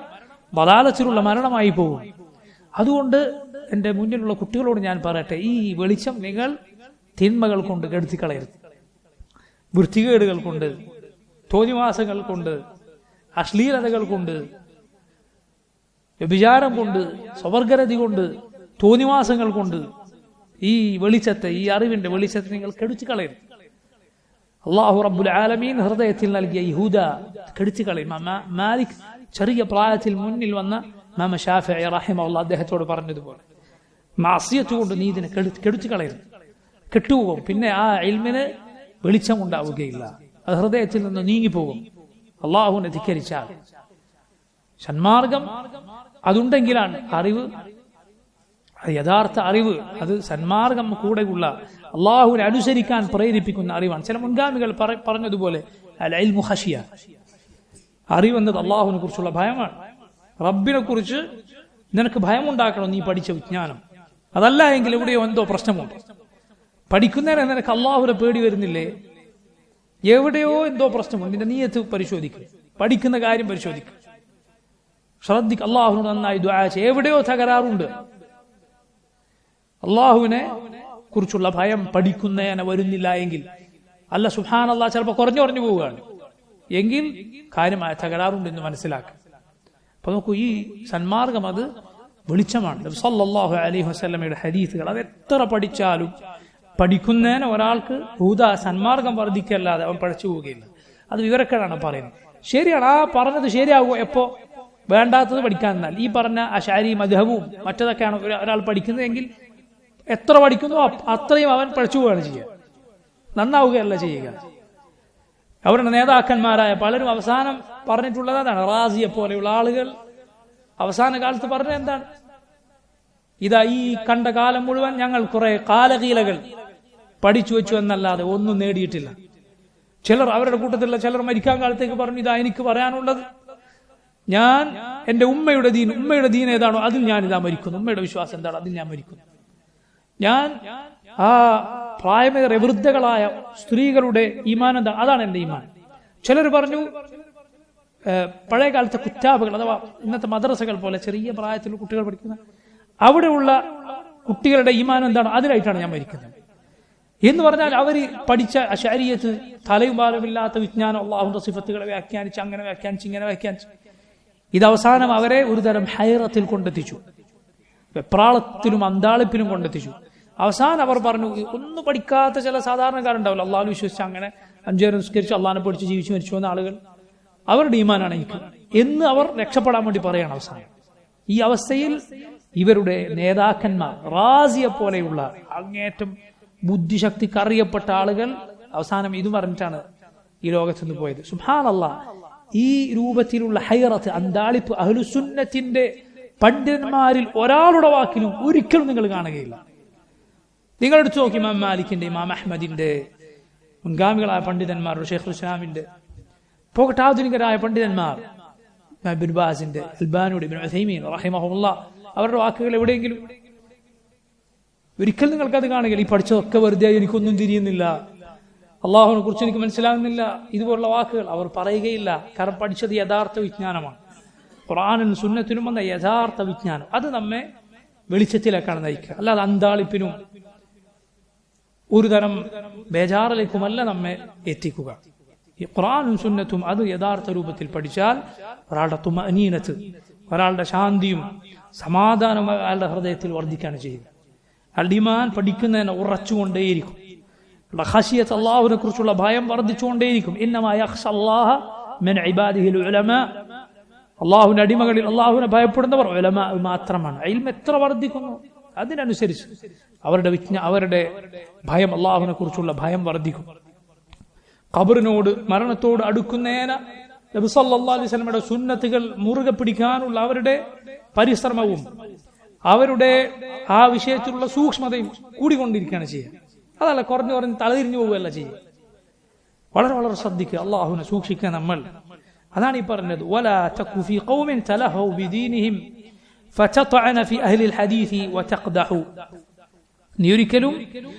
ബദാലത്തിലുള്ള മരണമായി പോകും. അതുകൊണ്ട് എന്റെ മുന്നിലുള്ള കുട്ടികളോട് ഞാൻ പറയട്ടെ, ഈ വെളിച്ചം നിങ്ങൾ തിന്മകൾ കൊണ്ട് കെടുത്തിക്കളയരുത്. വൃത്തികേടുകൾ കൊണ്ട്, തോന്നിവാസങ്ങൾ കൊണ്ട്, അശ്ലീലതകൾ കൊണ്ട്, വ്യഭിചാരം കൊണ്ട്, സ്വവർഗരതി കൊണ്ട്, തോന്നിവാസങ്ങൾ കൊണ്ട് ഈ വെളിച്ചത്തെ, ഈ അറിവിന്റെ വെളിച്ചത്തെ നിങ്ങൾ കെടുത്തിക്കളയരുത്. അല്ലാഹു റബ്ബുൽ ആലമീൻ ഹൃദയത്തിൽ നൽകിയ ഈ ഹുദ കെടുത്തിക്കളയും. മാലിക് ചെറിയ പ്രായത്തിൽ മുന്നിൽ വന്ന ഇമാം ശാഫിഈ റഹിമഹുല്ലാഹ് അദ്ദേഹത്തോട് പറഞ്ഞതുപോലെ മഅസിയത്ത് കൊണ്ട് നീ ഇതിനെ കെടുത്തിക്കളയരുത്, കെട്ടുപോകും. പിന്നെ ആ ഇൽമിന് വെളിച്ചം ഉണ്ടാവുകയില്ല, അത് ഹൃദയത്തിൽ നിന്ന് നീങ്ങിപ്പോകും. അള്ളാഹുവിനെ ധിക്കരിച്ചാൽ സന്മാർഗം അതുണ്ടെങ്കിലാണ് അറിവ്, യഥാർത്ഥ അറിവ്, അത് സന്മാർഗം കൂടെയുള്ള അള്ളാഹുവിനെ അനുസരിക്കാൻ പ്രേരിപ്പിക്കുന്ന അറിവാണ്. ചില മുൻഗാമികൾ പറഞ്ഞതുപോലെ അൽ ഇൽമു ഖശിയ, അറിവെന്നത് അള്ളാഹുവിനെ കുറിച്ചുള്ള ഭയമാണ്. റബ്ബിനെ കുറിച്ച് നിനക്ക് ഭയമുണ്ടാക്കണം നീ പഠിച്ച വിജ്ഞാനം. അതല്ല എങ്കിൽ എവിടെയോ എന്തോ പ്രശ്നമുണ്ട്. പഠിക്കുന്നതിന് നിനക്ക് അള്ളാഹുവിനെ പേടി വരുന്നില്ലേ? എവിടെയോ എന്തോ പ്രശ്നമുണ്ട്. നിന്റെ നീയത്ത് പരിശോധിക്കുക, പഠിക്കുന്ന കാര്യം പരിശോധിക്കുക, ശ്രദ്ധിക്കുക, അള്ളാഹുവിനോട് നന്നായി ദുആ ചെയ്യുക. എവിടെയോ തകരാറുണ്ട്. അള്ളാഹുവിനെ കുറിച്ചുള്ള ഭയം പഠിക്കുന്നതിനെ വരുന്നില്ല എങ്കിൽ, അല്ല സുബ്ഹാനല്ലാഹ് ചിലപ്പോൾ കുറഞ്ഞു പോവുകയാണ് എങ്കിൽ കാര്യമായ തകരാറുണ്ടെന്ന് മനസ്സിലാക്കുക. അപ്പൊ നോക്കൂ, ഈ സന്മാർഗം അത് വെളിച്ചമാണ്. നബി സല്ലല്ലാഹു അലൈഹി വസല്ലമയുടെ ഹദീസുകൾ അത് എത്ര പഠിച്ചാലും പഠിക്കുന്നതിന് ഒരാൾക്ക് സന്മാർഗം വർദ്ധിക്കല്ലാതെ അവൻ പഠിച്ചു പോവുകയില്ല. അത് വിവരക്കേടാണ് പറയുന്നത്. ശരിയാണ്, ആ പറഞ്ഞത് ശരിയാവുക എപ്പോ? വേണ്ടാത്തത് പഠിക്കാൻ എന്നാൽ ഈ പറഞ്ഞ അശ്അരി മദ്ഹബും മറ്റതൊക്കെയാണ് ഒരാൾ പഠിക്കുന്നതെങ്കിൽ എത്ര പഠിക്കുന്നോ അത്രയും അവൻ പഠിച്ചു പോവുകയാണ് ചെയ്യുക, നന്നാവുകയല്ല ചെയ്യുക. അവരുടെ നേതാക്കന്മാരായ പലരും അവസാനം പറഞ്ഞിട്ടുള്ളത് അതാണ്. റാസിയെ പോലെയുള്ള ആളുകൾ അവസാന കാലത്ത് പറഞ്ഞത് എന്താണ്? ഇതാ ഈ കണ്ട കാലം മുഴുവൻ ഞങ്ങൾ കുറെ കാലകീലകൾ പഠിച്ചു വെച്ചു എന്നല്ലാതെ ഒന്നും നേടിയിട്ടില്ല. ചിലർ അവരുടെ കൂട്ടത്തിലുള്ള ചിലർ മരിക്കാൻ കാലത്തേക്ക് പറഞ്ഞു, ഇതാ എനിക്ക് പറയാനുള്ളത്, ഞാൻ എന്റെ ഉമ്മയുടെ ദീൻ ഏതാണോ അതിൽ ഞാൻ ഇതാ മരിക്കുന്നു, ഉമ്മയുടെ വിശ്വാസം എന്താണ് അതിൽ ഞാൻ മരിക്കുന്നു. ഞാൻ ആ പ്രായമേറിയ വൃദ്ധകളായ സ്ത്രീകളുടെ ഈമാൻ എന്താണ് അതാണ് എന്റെ ഈമാൻ. ചിലർ പറഞ്ഞു പഴയ കാലത്തെ കുറ്റാബുകൾ അഥവാ ഇന്നത്തെ മദ്രസകൾ പോലെ ചെറിയ പ്രായത്തിൽ കുട്ടികൾ പഠിക്കുന്ന അവിടെയുള്ള കുട്ടികളുടെ ഈമാൻ എന്താണ് അതിലായിട്ടാണ് ഞാൻ മരിക്കുന്നത് എന്ന് പറഞ്ഞാൽ അവർ പഠിച്ച അശരീയത്ത് തലയും പാലുമില്ലാത്ത വിജ്ഞാനം അള്ളാഹുവിന്റെ സിഫത്തുകളെ വ്യാഖ്യാനിച്ച് അങ്ങനെ വ്യാഖ്യാനിച്ച് ഇങ്ങനെ വ്യാഖ്യാനിച്ച് ഇത് അവസാനം അവരെ ഒരു തരം ഹൈറത്തിൽ കൊണ്ടെത്തിച്ചു, വെപ്രാളത്തിലും അന്താളിപ്പിലും കൊണ്ടെത്തിച്ചു. അവസാനം അവർ പറഞ്ഞു, ഒന്നും പഠിക്കാത്ത ചില സാധാരണക്കാരുണ്ടാവില്ല, അള്ളാഹു വിശ്വസിച്ച് അങ്ങനെ 5 നേരം നിസ്കരിച്ച് അള്ളാഹിനെ പഠിച്ച് ജീവിച്ചു മരിച്ചു വന്ന ആളുകൾ, അവരുടെ ഈമാനാണ് എനിക്ക് എന്ന് അവർ രക്ഷപ്പെടാൻ വേണ്ടി പറയാണ് അവസാനം. ഈ അവസ്ഥയിൽ ഇവരുടെ നേതാക്കന്മാർ റാസിയെ പോലെയുള്ള അങ്ങേറ്റം ബുദ്ധിശക്തിക്ക് അറിയപ്പെട്ട ആളുകൾ അവസാനം ഇത് പറഞ്ഞിട്ടാണ് ഈ ലോകത്തുനിന്ന് പോയത്. സുബ്ഹാനല്ലാഹ്, ഈ രൂപത്തിലുള്ള ഹൈറത്ത്, അന്താളിപ്പ് അഹ്ലുസുന്നത്തിന്റെ പണ്ഡിതന്മാരിൽ ഒരാളുടെ വാക്കിലും ഒരിക്കലും നിങ്ങൾ കാണുകയില്ല. നിങ്ങൾ എടുത്തു നോക്കി ഇമാം മാലിക്കിന്റെ, ഇമാം അഹ്മദിന്റെ, മുൻഗാമികളായ പണ്ഡിതന്മാരുടെ, ഷെയ്ഖുൽ ഇസ്ലാമിന്റെ, പോകട്ടെ ആധുനികരായ പണ്ഡിതന്മാർ ഇബ്നു ബാസിന്റെ, അൽബാനിയുടെ, ഇബ്നു ഉസൈമീൻ റഹിമഹുല്ലാഹ്, അവരുടെ വാക്കുകൾ എവിടെയെങ്കിലും ഒരിക്കൽ നിങ്ങൾക്കത് കാണുകയില്ല. ഈ പഠിച്ചതൊക്കെ വെറുതെ, എനിക്കൊന്നും തിരിയുന്നില്ല, അള്ളാഹുവിനെ കുറിച്ച് എനിക്ക് മനസ്സിലാകുന്നില്ല, ഇതുപോലുള്ള വാക്കുകൾ അവർ പറയുകയില്ല. കാരണം പഠിച്ചത് യഥാർത്ഥ വിജ്ഞാനമാണ്. ഖുർആനും സുന്നത്തിനും വന്ന യഥാർത്ഥ വിജ്ഞാനം, അത് നമ്മെ വെളിച്ചത്തിലേക്കാണ് നയിക്കുക. അല്ലാതെ അന്താളിപ്പിനും ഒരു തരം ബേജാറിലേക്കുമല്ല നമ്മെ എത്തിക്കുക. ഈ ഖുർആനും സുന്നത്തും അത് യഥാർത്ഥ രൂപത്തിൽ പഠിച്ചാൽ ഒരാളുടെ തുമഅനീനത്ത്, ഒരാളുടെ ശാന്തിയും സമാധാനവും അയാളുടെ ഹൃദയത്തിൽ വർദ്ധിക്കുകയാണ് ചെയ്യുക. അയാളുടെ ഈമാൻ പഠിക്കുന്നതിനെ ഉറച്ചുകൊണ്ടേയിരിക്കും. ഖശിയത്ത്, അല്ലാഹുവിനെ കുറിച്ചുള്ള ഭയം വർദ്ധിച്ചുകൊണ്ടേയിരിക്കും. ഇന്നമാ യഖ്ശല്ലാഹ മിൻ ഇബാദിഹിൽ ഉലമാ, അള്ളാഹുവിന്റെ അടിമകളിൽ അള്ളാഹുവിനെ ഭയപ്പെടുന്നവർ ഉലമാ മാത്രമാണ്. ഇൽമ എത്ര വർദ്ധിക്കുന്നു അതിനനുസരിച്ച് അവരുടെ ഭയം, അള്ളാഹുവിനെ കുറിച്ചുള്ള ഭയം വർദ്ധിക്കും. ഖബറിനോട്, മരണത്തോട് അടുക്കുന്നേന നബി സല്ലല്ലാഹു അലൈഹി വസല്ലമയുടെ സുന്നത്തുകൾ മുറുകെ പിടിക്കാനുള്ള അവരുടെ പരിശ്രമവും അവരുടെ ആ വിഷയത്തിലുള്ള സൂക്ഷ്മതയും കൂടിക്കൊണ്ടിരിക്കുകയാണ് ചെയ്യുക. അതല്ല കുറഞ്ഞു കുറഞ്ഞ് തലതിരിഞ്ഞു പോവുകയല്ല ചെയ്യുക. വളരെ വളരെ ശ്രദ്ധിക്കുക, അള്ളാഹുവിനെ സൂക്ഷിക്കുക നമ്മൾ. അതാണ് ഈ പറഞ്ഞത്, വലാ തകു ഫീ ഖൗമിൻ തലഹു ബിദീനിഹിം ഫതതഅന ഫീ അഹ്ലിൽ ഹദീസി വതഖദഹു. നീ ഒരിക്കലും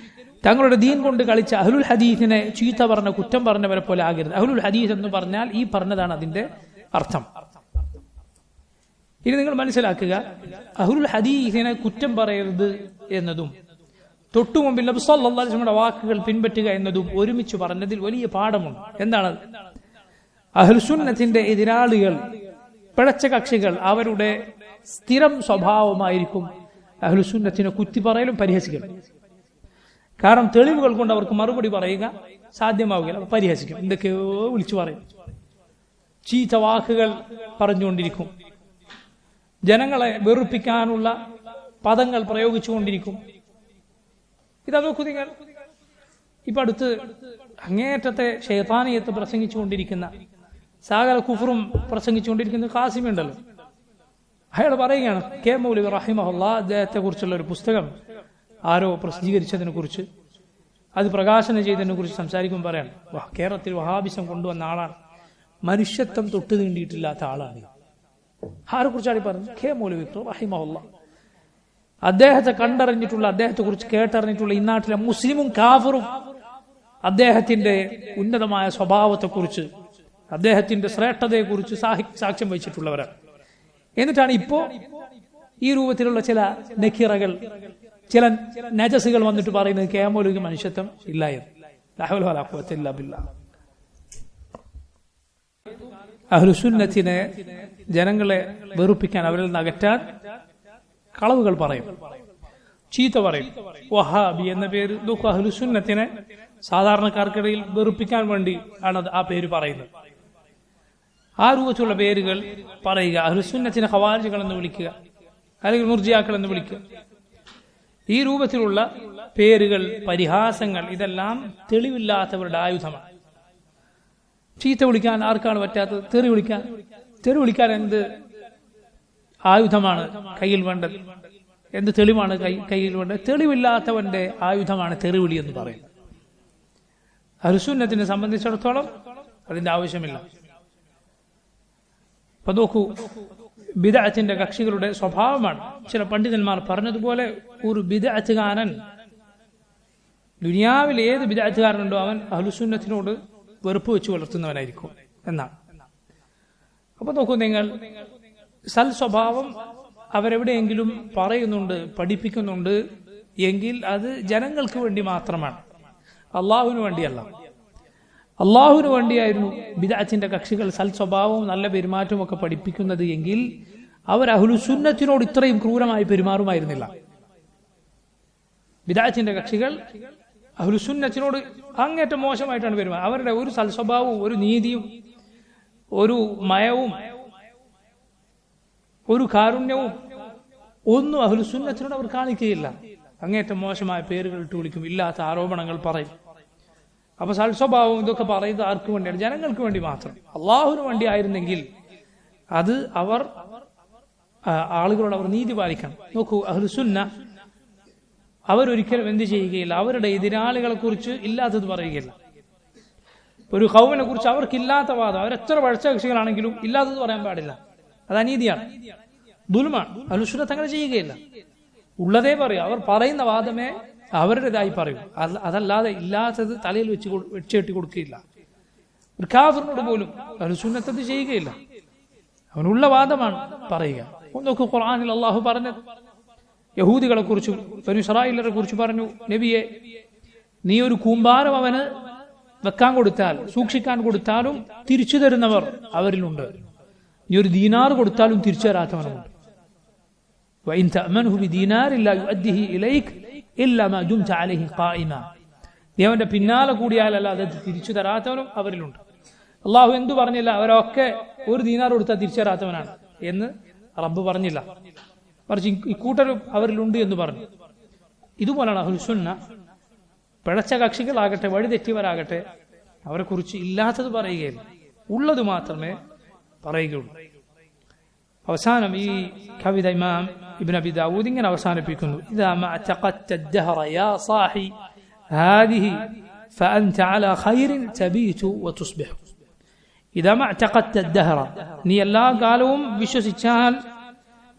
തങ്ങളുടെ ദീൻ കൊണ്ട് കളിച്ച അഹ്ലുൽ ഹദീസിനെ ചീത്ത പറഞ്ഞ, കുറ്റം പറഞ്ഞവരെ പോലെ ആകരുത്. അഹ്ലുൽ ഹദീസ് എന്ന് പറഞ്ഞാൽ ഈ പറഞ്ഞതാണ് അതിന്റെ അർത്ഥം. ഇനി നിങ്ങൾ മനസ്സിലാക്കുക, അഹ്ലുൽ ഹദീസിനെ കുറ്റം പറയരുത് എന്നതും തൊട്ടുമുമ്പിൽ നബി സല്ലല്ലാഹു അലൈഹി വസല്ലമയുടെ വാക്കുകൾ പിൻപറ്റുക എന്നതും ഒരുമിച്ച് പറഞ്ഞതിൽ വലിയ പാഠമുണ്ട്. എന്താണ്? അഹ്ലുസുന്നത്തിന്റെ എതിരാളികൾ, പിഴച്ച കക്ഷികൾ, അവരുടെ സ്ഥിരം സ്വഭാവമായിരിക്കും അഹ്ലുസുന്നത്തിനെ കുത്തി പറയലും പരിഹസിക്കലും. കാരണം തെളിവുകൾ കൊണ്ട് അവർക്ക് മറുപടി പറയുക സാധ്യമാവുകയില്ല, പരിഹസിക്കും, എന്തൊക്കെയോ വിളിച്ചു പറയും, ചീത്ത വാക്കുകൾ പറഞ്ഞുകൊണ്ടിരിക്കും, ജനങ്ങളെ വെറുപ്പിക്കാനുള്ള പദങ്ങൾ പ്രയോഗിച്ചുകൊണ്ടിരിക്കും. ഇതാ നോക്കൂ നിങ്ങൾ, ഇപ്പൊ അടുത്ത് അങ്ങേറ്റത്തെ ശൈത്താനിയത്ത് പ്രസംഗിച്ചുകൊണ്ടിരിക്കുന്ന, സകല കുഫറും പ്രസംഗിച്ചുകൊണ്ടിരിക്കുന്ന ഖാസിമി ഉണ്ടല്ലോ, അയാൾ പറയുകയാണ്, കെ മൗലവി റഹിമഹുല്ലാഹ് അദ്ദേഹത്തെ കുറിച്ചുള്ള ഒരു പുസ്തകം ആരോ പ്രസിദ്ധീകരിച്ചതിനെ കുറിച്ച്, അത് പ്രകാശനം ചെയ്തതിനെ കുറിച്ച് സംസാരിക്കുമ്പോൾ പറയാണ്, കേരളത്തിൽ വഹാബിസം കൊണ്ടുവന്ന ആളാണ്, മനുഷ്യത്വം തൊട്ട് തീണ്ടിയിട്ടില്ലാത്ത ആളാണ്. ആരെ കുറിച്ചാണ് പറഞ്ഞത്? കെ മൗലവി റഹിമഹുല്ലാഹ്. അദ്ദേഹത്തെ കണ്ടറിഞ്ഞിട്ടുള്ള, അദ്ദേഹത്തെ കുറിച്ച് കേട്ടറിഞ്ഞിട്ടുള്ള ഈ നാട്ടിലെ മുസ്ലിമും കാഫറും അദ്ദേഹത്തിന്റെ ഉന്നതമായ സ്വഭാവത്തെക്കുറിച്ച്, അദ്ദേഹത്തിന്റെ ശ്രേഷ്ഠതയെക്കുറിച്ച് സാക്ഷ്യം വഹിച്ചിട്ടുള്ളവരാണ്. എന്നിട്ടാണ് ഇപ്പോ ഈ രൂപത്തിലുള്ള ചില നക്കിറകൾ, ചില നജസുകൾ വന്നിട്ട് പറയുന്നത് കെ മൗലവിക്ക് മനുഷ്യത്വം ഇല്ല എന്ന്. അഹ്ലുസുന്നത്തിനെ ജനങ്ങളെ വെറുപ്പിക്കാൻ, അവരിൽ നിന്ന് അകറ്റാൻ കളവുകൾ പറയും, ചീത്ത പറയും. വഹാബി എന്ന പേര് നോക്കൂ, അഹ്ലുസുന്നത്തിനെ സാധാരണക്കാർക്കിടയിൽ വെറുപ്പിക്കാൻ വേണ്ടി ആണ് ആ പേര് പറയുന്നത്. ആ രൂപത്തിലുള്ള പേരുകൾ പറയുക, അഹ്ലുസുന്നത്തിനെ ഖവാരിജികൾ എന്ന് വിളിക്കുക, അല്ലെങ്കിൽ മുർജിയാക്കൾ എന്ന് വിളിക്കുക. ഈ രൂപത്തിലുള്ള പേരുകൾ, പരിഹാസങ്ങൾ, ഇതെല്ലാം തെളിവില്ലാത്തവരുടെ ആയുധമാണ്. ചീത്ത വിളിക്കാൻ ആർക്കാണ് പറ്റാത്തത്? തെറി വിളിക്കാൻ എന്ത് ആയുധമാണ് കയ്യിൽ വേണ്ടത്? എന്ത് തെളിവാണ് കയ്യിൽ വേണ്ടത്? തെളിവില്ലാത്തവന്റെ ആയുധമാണ് തെറിവിളി എന്ന് പറയുന്നത്. അഹ്ലുസുന്നത്തിനെ സംബന്ധിച്ചിടത്തോളം അതിന്റെ ആവശ്യമില്ല. അപ്പൊ നോക്കൂ, ബിദ്അത്തിന്റെ കക്ഷികളുടെ സ്വഭാവമാണ്. ചില പണ്ഡിതന്മാർ പറഞ്ഞതുപോലെ, ഒരു ബിദ്അത്തുകാരൻ, ദുനിയാവിൽ ഏത് ബിദ്അത്തുകാരനുണ്ടോ അവൻ അഹ്ലുസുന്നത്തിനോട് വെറുപ്പ് വെച്ച് വളർത്തുന്നവനായിരിക്കും എന്നാണ്. അപ്പൊ നോക്കൂ നിങ്ങൾ, സൽ സ്വഭാവം അവരെവിടെയെങ്കിലും പറയുന്നുണ്ട്, പഠിപ്പിക്കുന്നുണ്ട് എങ്കിൽ അത് ജനങ്ങൾക്ക് വേണ്ടി മാത്രമാണ്, അള്ളാഹുവിന് വേണ്ടിയല്ല. അള്ളാഹുവിന് വേണ്ടിയായിരുന്നു ബിദ്അത്തിന്റെ കക്ഷികൾ സൽ സ്വഭാവവും നല്ല പെരുമാറ്റവും ഒക്കെ പഠിപ്പിക്കുന്നത് എങ്കിൽ അവർ അഹ്ലുസുന്നത്തിനോട് ഇത്രയും ക്രൂരമായി പെരുമാറുമായിരുന്നില്ല. ബിദ്അത്തിന്റെ കക്ഷികൾ അഹ്ലുസുന്നത്തിനോട് അങ്ങേറ്റം മോശമായിട്ടാണ് പെരുമാറുന്നത്. അവരുടെ ഒരു സൽ സ്വഭാവവും ഒരു നീതിയും ഒരു മയവും ഒരു കാരുണ്യവും ഒന്നും അഹ്ലുസുന്നത്തിനോട് അവർ കാണിക്കുകയില്ല. അങ്ങേറ്റം മോശമായ പേരുകൾ ഇട്ട് വിളിക്കും, ഇല്ലാത്ത ആരോപണങ്ങൾ പറയും. അപ്പൊ സൽസ്വഭാവം ഇതൊക്കെ പറയുന്നത് ആർക്ക് വേണ്ടിയാണ്? ജനങ്ങൾക്ക് വേണ്ടി മാത്രം. അള്ളാഹുവിന് വേണ്ടി ആയിരുന്നെങ്കിൽ അത് ആളുകളോട് അവർ നീതി പാലിക്കണം. നോക്കൂ, അഹ്ലുസുന്ന അവരൊരിക്കലും എന്ത് ചെയ്യുകയില്ല, അവരുടെ എതിരാളികളെ കുറിച്ച് ഇല്ലാത്തത് പറയുകയില്ല. ഒരു ഖൗമിനെ കുറിച്ച് അവർക്കില്ലാത്ത വാദം, അവരെത്ര പഴച്ച കക്ഷികളാണെങ്കിലും ഇല്ലാത്തത് പറയാൻ പാടില്ല. അത് അനീതിയാണ്, ദുൽമാണ്. അഹ്ലുസുന്ന അങ്ങനെ ചെയ്യുകയില്ല, ഉള്ളതേ പറയും. അവർ പറയുന്ന വാദമേ അവരുടേതായി പറയും, അതല്ലാതെ ഇല്ലാത്തത് തലയിൽ വെച്ചുകെട്ടി കൊടുക്കുകയില്ല. ഒരു കാഫിറിനോട് പോലും അഹ്ലുസുന്നത്ത് ചെയ്യുകയില്ല, അവനുള്ള വാദമാണ് പറയുക. ഒന്നൊക്കെ ഖുർആനിൽ അള്ളാഹു പറഞ്ഞത് യഹൂദികളെ കുറിച്ചും ബനൂ ഇസ്രായേലിനെ കുറിച്ച് പറഞ്ഞു, നബിയെ, നീ ഒരു കൂമ്പാരം അവന് വെക്കാൻ കൊടുത്താൽ, സൂക്ഷിക്കാൻ കൊടുത്താലും തിരിച്ചു തരുന്നവർ അവരിലുണ്ട്. നീ ഒരു ദീനാർ കൊടുത്താലും തിരിച്ചു തരാത്തവനുണ്ട്. وإن تأمنه بدينار لا يؤديه إليك إلا ما دمت عليه قائما. നീ അവന്റെ പിന്നാലെ കൂടിയാലല്ലാതെ തിരിച്ചു തരാത്തവനും അവരിലുണ്ട്. അള്ളാഹു എന്തു പറഞ്ഞില്ല? അവരൊക്കെ ഒരു ദീനാർ കൊടുത്താൽ തിരിച്ചു തരാത്തവനാണ് എന്ന് റബ്ബ് പറഞ്ഞില്ല, മറിച്ച് ഇക്കൂട്ടരും അവരിലുണ്ട് എന്ന് പറഞ്ഞു. ഇതുപോലാണ് അഹ്ലുസുന്ന. പിഴച്ച കക്ഷികളാകട്ടെ വഴിതെറ്റിയവരാകട്ടെ അവരെ കുറിച്ച് ഇല്ലാത്തത് പറയുകയില്ല, ഉള്ളത് മാത്രമേ പറയുകയുള്ളൂ. അവസാനം ഈ കവിത ഇമാം ഇബ്നു അബി ദാവൂദ് ഇങ്ങനെ അവസാനിപ്പിക്കുന്നു: ഇദാ മഅതഖത്ത الدهر يا صاحي هذه فأنت على خير تبيت وتصبح. إذا ما اعتقدت الدهر, നീ എല്ലാ കാലവും വിശ്വസിച്ചാൽ,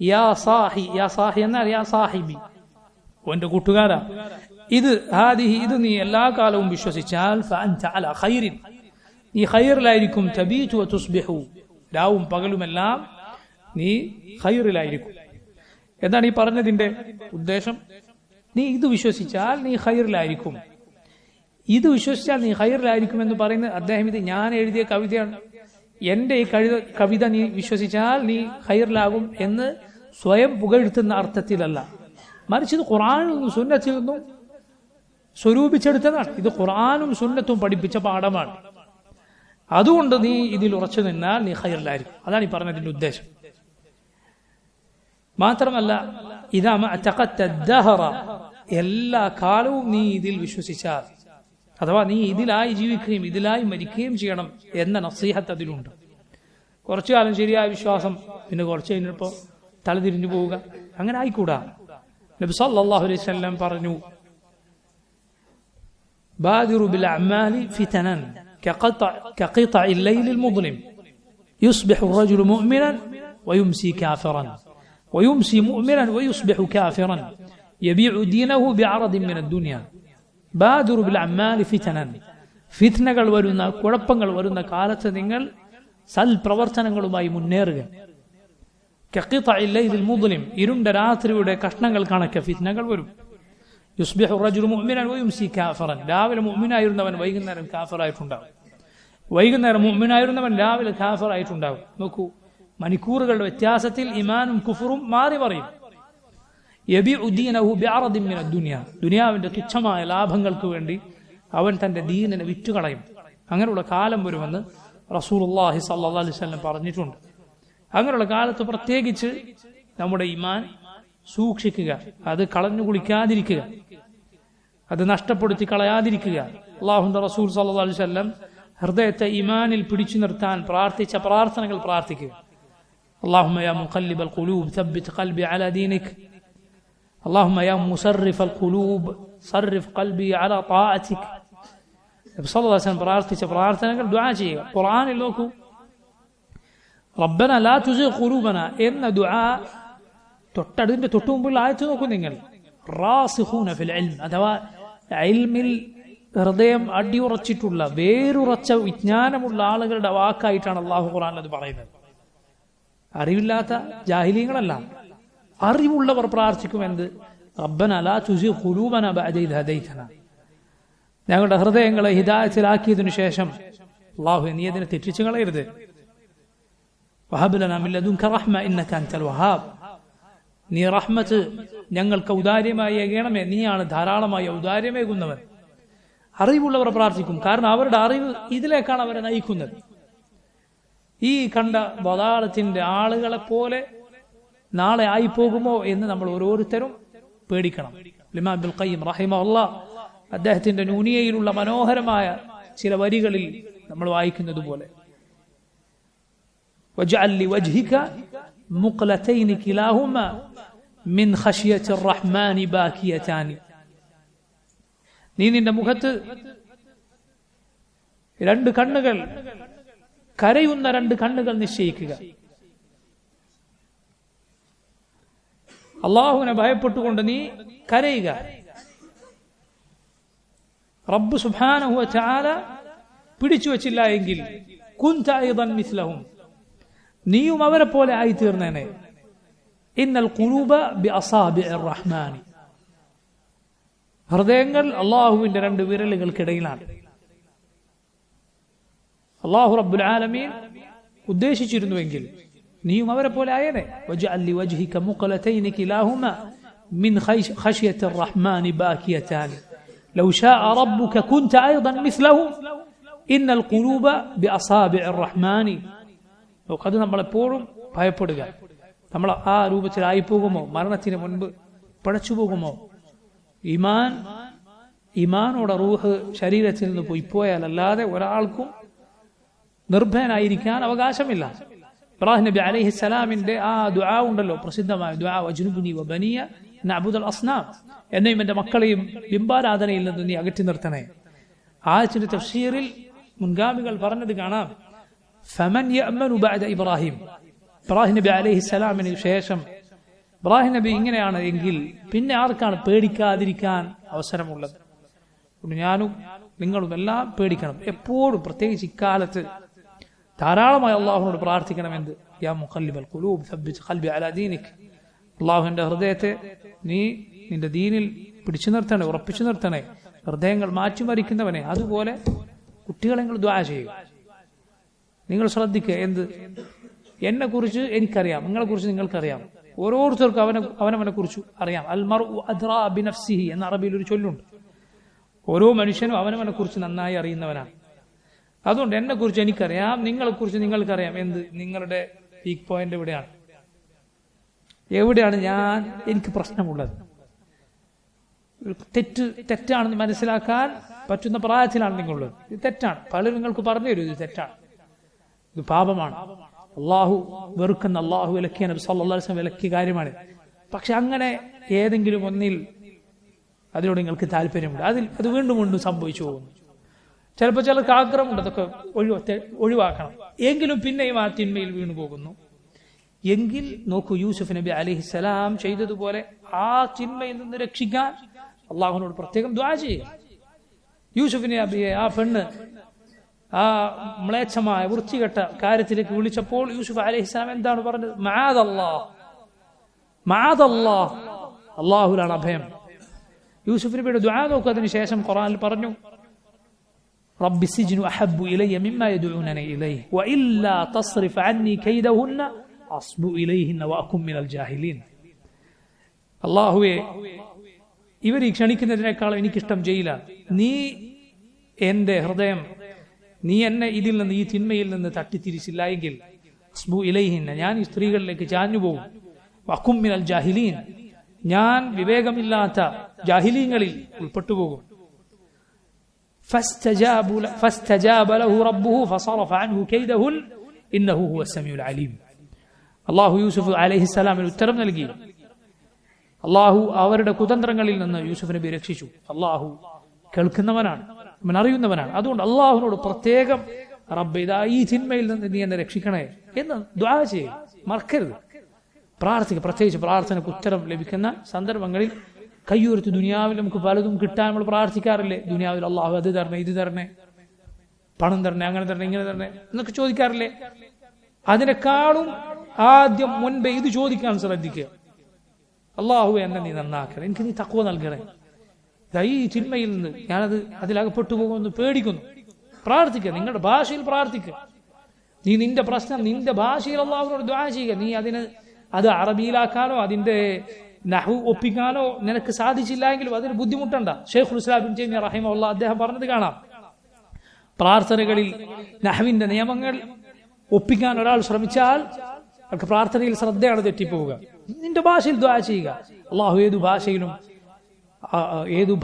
യാ സാഹി, യാ സാഹി എന്നാൽ യാ സാഹിബി, എന്റെ കൂട്ടുകാരാ, ഇത് നീ എല്ലാ കാലവും വിശ്വസിച്ചാൽ, ഫഅൻത അലാ ഖൈറിൻ, നീ ഖൈറിലായിരിക്കും, തബീതു വതുസ്ബിഹു, രാവും പകലുമെല്ലാം നീ ഖൈറിലായിരിക്കും. എന്താണ് ഈ പറഞ്ഞതിന്റെ ഉദ്ദേശം? നീ ഇത് വിശ്വസിച്ചാൽ നീ ഖൈറിലായിരിക്കും, ഇത് വിശ്വസിച്ചാൽ നീ ഖൈറിലായിരിക്കും എന്ന് പറയുന്നത് അദ്ദേഹം ഇത് ഞാൻ എഴുതിയ കവിതയാണ്. എന്റെ ഈ കവിത നീ വിശ്വസിച്ചാൽ നീ ഖൈറിലാകും എന്ന് സ്വയം പുകഴ്ത്തുന്ന അർത്ഥത്തിലല്ല, മറിച്ച് ഇത് ഖുർആനിൽ നിന്നും സുന്നത്തിൽ നിന്നും സ്വരൂപിച്ചെടുത്തതാണ്. ഇത് ഖുർആനും സുന്നത്തും പഠിപ്പിച്ച പാഠമാണ്. അതുകൊണ്ട് നീ ഇതിൽ ഉറച്ചു നിന്നാൽ നീ ഖൈറിലായിരിക്കും. അതാണ് ഈ പറഞ്ഞതിന്റെ ഉദ്ദേശം. മാത്രമല്ല, ഇദാ മഅതഖത്ത الدهر, എല്ലാ കാലവും നീ ഇതിൽ വിശ്വസിച്ചാൽ, അഥവാ നീ ഇതിലായി ജീവിക്കുകയും ഇതിലായി മരിക്കുകയും ചെയ്യണം എന്ന നസീഹത്ത് അതിലുണ്ട്. കുറച്ചു കാലം ശരിയായ വിശ്വാസം, പിന്നെ കുറച്ച് കഴിഞ്ഞപ്പോ തലതിരിഞ്ഞു പോവുക, അങ്ങനെ ആയിക്കൂടാ. നബി സല്ലല്ലാഹു അലൈഹി വസല്ലം പറഞ്ഞു: ബാദിറു ബിൽ അഅമാലി ഫിതനൻ കഖിതഇ الليل المظلم يصبح الرجل مؤمنا ويمسي كافرا ويمسي مؤمنا ويصبح كافرا يبيع دينه بعرض من الدنيا. ബാദിറു ബിൽ അഅമാലി ഫിതനൻ, ഫിത്നകൾ വരുന്ന, കുഴപ്പങ്ങൾ വരുന്ന കാലത്ത് നിങ്ങൾ സൽപ്രവർത്തനങ്ങളുമായി മുന്നേറുക. കഖിതഇ الليل المظلم, ഇരുണ്ട രാത്രിയുടെ കഷ്ണങ്ങൾ കണക്കെ ഫിത്നകൾ വരും. യുസ്ബിഹു റജുലു മുഅ്മിനൻ വയുംസി കാഫിറൻ, രാവിലെ മുഅ്മിനായിരുന്നവൻ വൈകുന്നേരം കാഫിറായിട്ടുണ്ടാവും, വൈകുന്നേരം മുഅ്മിനായിരുന്നവൻ രാവിലെ കാഫിറായിട്ടുണ്ടാവും. നോക്കൂ, മണിക്കൂറുകളുടെ വ്യത്യാസത്തിൽ ഈമാനും കുഫറും മാറി മറിയും. യബിഉ ദീനഹു ബിഅറദിൻ മിന ദുനിയ, ദുനിയാവിന്റെ തുച്ഛമായ ലാഭങ്ങൾക്ക് വേണ്ടി അവൻ തന്റെ ദീനിനെ വിറ്റുകളയും. അങ്ങനെയുള്ള കാലം വരുമെന്ന് റസൂലുള്ളാഹി സ്വല്ലല്ലാഹു അലൈഹി വസല്ലം പറഞ്ഞിട്ടുണ്ട്. അങ്ങനെയുള്ള കാലത്ത് പ്രത്യേകിച്ച് നമ്മുടെ ഈമാൻ സൂക്ഷിക്കുക, അത് കളഞ്ഞു കുളിക്കാതിരിക്കുക, അത് നഷ്ടപ്പെടുത്തി കളയാതിരിക്കുക. അല്ലാഹുവിന്റെ റസൂൽ സ്വല്ലല്ലാഹു അലൈഹി വസല്ലം ഹൃദയത്തെ ഈമാനിൽ പിടിച്ചു നിർത്താൻ പ്രാർത്ഥിച്ച പ്രാർത്ഥനകൾ പ്രാർത്ഥിക്കുക. اللهم يا مقلب القلوب ثبت قلبي على دينك اللهم يا مصرف القلوب صرف قلبي على طاعتك. നബി സല്ലല്ലാഹു അലൈഹി വസല്ലം പ്രാർത്ഥിച്ച പ്രാർത്ഥനകൾ ദുആ ചെയ്യുക. ഖുർആനിൽ നോക്കൂ, റബ്ബന ലാ തുസിഗ് ഖുലൂബന എന്ന ദുആ തൊട്ടതിന്റെ തൊട്ടു മുമ്പുള്ള ആയത്ത് നോക്കൂ നിങ്ങൾ. റാസിഖൂന ഫിൽ ഇൽം, അഥവാ ഇൽമിൽ ഹൃദയം അടിയുറച്ചിട്ടുള്ള വേരുറച്ച വിജ്ഞാനമുള്ള ആളുകളുടെ വാക്കായിട്ടാണ് അല്ലാഹു ഖുർആനിൽ അത് പറയുന്നത്. അറിവില്ലാത്ത ജാഹിലീങ്ങളല്ല, അറിവുള്ളവർ പ്രാർത്ഥിക്കുമെന്ത്? റബ്ബന ലാ തുസിഗ് ഖുലൂബന ബഅദ ഇദ് ഹദൈതന, ഞങ്ങളുടെ ഹൃദയങ്ങളെ ഹിദായത്തിലാക്കിയതിനു ശേഷം അല്ലാഹു നീ അതിനെ തെറ്റിച്ചു കളയരുത്. വഹബ് ലനാ മിൻ ലദുൻക റഹ്മ ഇന്നക അൻതൽ വഹാബ്, നീ റഹ്മത്ത് ഞങ്ങൾക്ക് ഔദാര്യമായി ഏകണമേ, നീയാണ് ധാരാളമായി ഔദാര്യമേകുന്നവൻ. അറിവുള്ളവർ പ്രാർത്ഥിക്കും, കാരണം അവരുടെ അറിവ് ഇതിലേക്കാണ് അവരെ നയിക്കുന്നത്. ഈ കണ്ട ബദാലത്തിന്റെ ആളുകളെ പോലെ നാളെ ആയിപ്പോകുമോ എന്ന് നമ്മൾ ഓരോരുത്തരും പേടിക്കണം. ഇമാം ഇബ്നുൽ ഖയ്യിം റഹിമഹുല്ലാഹ് അദ്ദേഹത്തിന്റെ നൂനിയയിലുള്ള മനോഹരമായ ചില വരികളിൽ നമ്മൾ വായിക്കുന്നത് പോലെ വജഅൽ ലിവജ്ഹിക മുഖ്ലതൈനി കിലാഹുമാ മിൻ ഖശിയത്തിർ റഹ്മാനി ബാകിയതാനി. നീ നിന്റെ മുഖത്ത് രണ്ട് കണ്ണുകൾ, കരയുന്ന രണ്ട് കണ്ണുകൾ നിശ്ചയിക്കുക. അള്ളാഹുവിനെ ഭയപ്പെട്ടുകൊണ്ട് നീ കരയുക. റബ്ബ് സുബ്ഹാനഹു വ തആല പിടിച്ചു വച്ചില്ല എങ്കിൽ കുൻത അയ്ദൻ മിസ്ലഹും, നീയും അവരെ പോലെ ആയിത്തീർന്നേനെ. ഇന്നൽ ഖുലൂബ ബിഅസാബിഇർ റഹ്മാനി, ഹൃദയങ്ങൾ അള്ളാഹുവിന്റെ രണ്ട് വിരലുകൾക്കിടയിലാണ്. അള്ളാഹു റബ്ബുൽ ആലമീൻ ഉദ്ദേശിച്ചിരുന്നുവെങ്കിൽ നീയും അവരെ പോലെ ആയേനെ. വജഅൽ ലിവജ്ഹിക മുഖ്ലതൈനി കിലാഹുമാ മിൻ ഖശിയത്തിർ റഹ്മാനി ബാകിയതാനി ലൗ ശാഅ റബ്ബുക കുൻത അയ്ദൻ മിസ്ലഹും ഇന്നൽ ഖുലൂബ ബിഅസാബിഇർ റഹ്മാനി. അത് നമ്മളെപ്പോഴും ഭയപ്പെടുക. നമ്മൾ ആ രൂപത്തിലായി പോകുമോ, മരണത്തിന് മുൻപ് പഴച്ചു പോകുമോ? ഈമാനോടെ റൂഹ് ശരീരത്തിൽ നിന്ന് പോയാൽ അല്ലാതെ ഒരാൾക്കും നിർഭയനായിരിക്കാൻ അവകാശമില്ല. ഇബ്രാഹിം നബി അലൈഹിസ്സലാമിന്റെ ആ ദുആ ഉണ്ടല്ലോ, പ്രസിദ്ധമായ ദുആ, വജ്നുബ്നി വബനിയ നഅബുദൽ അസ്നാം, എന്നെയും എന്റെ മക്കളെയും ബിംബാരാധനയിൽ നിന്ന് നീ അകറ്റി നിർത്തണേ. ആയത്തിന്റെ തഫ്സീറിൽ മുൻഗാമികൾ പറഞ്ഞത് കാണാം, ഫമൻ യഅ്മനു ബഅദ ഇബ്രാഹിം, ഇബ്രാഹിം നബി അലൈഹിസ്സലാമിന് ശേഷം ഇബ്രാഹിം നബി ഇങ്ങനെയാണ് എങ്കിൽ പിന്നെ ആർക്കാണ് പേടിക്കാതിരിക്കാൻ അവസരമുള്ളത്? ഞാനും നിങ്ങളും എല്ലാം പേടിക്കണം എപ്പോഴും, പ്രത്യേകിച്ച് ഇക്കാലത്ത് ധാരാളമായി അള്ളാഹുവിനോട് പ്രാർത്ഥിക്കണമെന്ന്, യാ മുഖല്ലിബൽ ഖുലൂബ് സബ്ബിത് ഖൽബി അലാ ദീനിക്, അള്ളാഹുവിന്റെ ഹൃദയത്തെ നീ നിന്റെ ദീനിൽ പിടിച്ചു നിർത്തണേ, ഉറപ്പിച്ചു നിർത്തണേ, ഹൃദയങ്ങൾ മാറ്റിമറിക്കുന്നവനെ. അതുപോലെ കുട്ടികളെ നിങ്ങൾ ദുആ ചെയ്യുക. നിങ്ങൾ ശ്രദ്ധിക്കുക, എന്ത് എന്നെ കുറിച്ച് എനിക്കറിയാം, നിങ്ങളെ കുറിച്ച് നിങ്ങൾക്കറിയാം, ഓരോരുത്തർക്കും അവനവനെ കുറിച്ച് അറിയാം. അൽ മർഉ അദ്റാ ബിനഫ്സിഹി എന്ന അറബിയിൽ ഒരു ചൊല്ലുണ്ട്. ഓരോ മനുഷ്യനും അവനവനെ കുറിച്ച് നന്നായി അറിയുന്നവനാണ്. അതുകൊണ്ട് എന്നെ കുറിച്ച് എനിക്കറിയാം, നിങ്ങളെ കുറിച്ച് നിങ്ങൾക്കറിയാം. എന്ത് നിങ്ങളുടെ പീക്ക് പോയിന്റ് എവിടെയാണ് എനിക്ക് പ്രശ്നമുള്ളത്? തെറ്റാണെന്ന് മനസ്സിലാക്കാൻ പറ്റുന്ന പ്രായത്തിലാണ് നിങ്ങളുള്ളത്. ഇത് തെറ്റാണ്, പലരും നിങ്ങൾക്ക് പറഞ്ഞു തരും ഇത് തെറ്റാണ്, ഇത് പാപമാണ്, അള്ളാഹു വെറുക്കുന്ന, അള്ളാഹു വിലക്കിയ, നബി സല്ലല്ലാഹു അലൈഹി വസല്ലം വിലക്കിയ കാര്യമാണ്. പക്ഷെ അങ്ങനെ ഏതെങ്കിലും ഒന്നിൽ അതിനോട് നിങ്ങൾക്ക് താല്പര്യമുണ്ട്, അത് വീണ്ടും വീണ്ടും സംഭവിച്ചു പോകുന്നു. ചിലപ്പോൾ ചിലർക്ക് ആഗ്രഹമുണ്ട് അതൊക്കെ ഒഴിവാക്കണം, എങ്കിലും പിന്നെയും ആ തിന്മയിൽ വീണു പോകുന്നു. എങ്കിൽ നോക്കൂ, യൂസുഫ് നബി അലൈഹിസ്സലാം ചെയ്തതുപോലെ ആ തിന്മയിൽ നിന്ന് രക്ഷിക്കാൻ അള്ളാഹുവിനോട് പ്രത്യേകം ദുആ ചെയ്യുക. യൂസുഫിനെ ആ പെണ്ണ് ആ മ്ലേച്ഛമായ വൃത്തികെട്ട കാര്യത്തിലേക്ക് വിളിച്ചപ്പോൾ യൂസുഫ് അലൈഹിസ്സലാം എന്താണ് പറഞ്ഞത്? മഅദല്ലാഹ്, അള്ളാഹുലാണ് അഭയം. യൂസുഫ് നബിയുടെ ദുആ നോക്കൂ. അതിനുശേഷം ഖുർആനിൽ പറഞ്ഞു, റബ്ബി സിജ്നു അഹബ്ബു ഇലയ്യ മിമ്മാ യദ്ഊനനി ഇലൈഹി വഇല്ലാ തസ്റിഫ് അന്നി കൈദഹുന്ന അസ്ബു ഇലൈഹിന്ന വഅകും മിനൽ ജാഹിലീൻ. അല്ലാഹുവേ, ഇവർ ഈ ക്ഷണിക്കുന്നതിനേക്കാളും എനിക്കിഷ്ടം ജയിലാണ്. നീ എന്റെ ഹൃദയം, നീ എന്നെ ഇതിൽ നിന്ന്, ഈ തിന്മയിൽ നിന്ന് തട്ടിത്തിരിച്ചില്ല എങ്കിൽ അസ്ബു ഇലൈഹിന്ന, ഞാൻ ഈ സ്ത്രീകളിലേക്ക് ചാഞ്ഞുപോകും. വഅകും മിനൽ ജാഹിലീൻ, ഞാൻ വിവേകമില്ലാത്ത ജാഹിലീങ്ങളിൽ ഉൾപ്പെട്ടുപോകും. فاستجاب له ربه فصرف عنه كيدهن إنه هو السميع العليم. അള്ളാഹു യൂസുഫ് അലൈഹിസ്സലാമിന് ഉത്തരം നൽകി. അള്ളാഹു അവരുടെ കുതന്ത്രങ്ങളിൽ നിന്ന് യൂസുഫ് നബി രക്ഷിച്ചു. അള്ളാഹു കേൾക്കുന്നവനാണ്, അവൻ അറിയുന്നവനാണ്. അതുകൊണ്ട് അള്ളാഹുവിനോട് പ്രത്യേകം റബ്ബേ, ഇതാ ഈ തിന്മയിൽ നിന്ന് നീ എന്നെ രക്ഷിക്കണേ എന്ന് ദുആ ചെയ്യുക, മറക്കരുത്. പ്രാർത്ഥിക്കുക. പ്രത്യേകിച്ച് പ്രാർത്ഥനയ്ക്ക് ഉത്തരം ലഭിക്കുന്ന സന്ദർഭങ്ങളിൽ കയ്യൂർത്ത് ദുനിയാവിൽ നമുക്ക് പലതും കിട്ടാൻ നമ്മൾ പ്രാർത്ഥിക്കാറില്ലേ? ദുനിയാവിൽ അള്ളാഹു അത് തരണേ, ഇത് തരണേ, പണം തരണേ, അങ്ങനെ തരണേ, ഇങ്ങനെ തരണേ എന്നൊക്കെ ചോദിക്കാറില്ലേ? അതിനേക്കാളും ആദ്യം മുൻപേ ഇത് ചോദിക്കാൻ ശ്രദ്ധിക്കുക. അള്ളാഹു എന്നെ നീ നന്നാക്കണേ, എനിക്ക് നീ തഖ്വ നൽകണേ, ഈ ചിന്മയിൽ നിന്ന് അതിലകപ്പെട്ടു പോകുമെന്ന് പേടിക്കുന്നു. പ്രാർത്ഥിക്കുക, നിങ്ങളുടെ ഭാഷയിൽ പ്രാർത്ഥിക്കുക. നീ നിന്റെ പ്രശ്നം നിന്റെ ഭാഷയിൽ അള്ളാഹുവിനോട് ദുആ ചെയ്യുക. നീ അത് അറബിയിലാക്കാനോ അതിന്റെ നഹ്വ് ഒപ്പിക്കാനോ നിനക്ക് സാധിച്ചില്ല എങ്കിലും അതിന് ബുദ്ധിമുട്ടണ്ട. ശൈഖുൽ ഇസ്ലാം ഇബ്നു തൈമിയ്യ റഹിമഹുല്ലാഹ് അദ്ദേഹം പറഞ്ഞത് കാണാം, പ്രാർത്ഥനകളിൽ നഹ്വിന്റെ നിയമങ്ങൾ ഒപ്പിക്കാൻ ഒരാൾ ശ്രമിച്ചാൽ അവർക്ക് പ്രാർത്ഥനയിൽ ശ്രദ്ധയാണ് തെറ്റിപ്പോവുക. നിന്റെ ഭാഷയിൽ ദുആ ചെയ്യുക. അള്ളാഹു ഏതു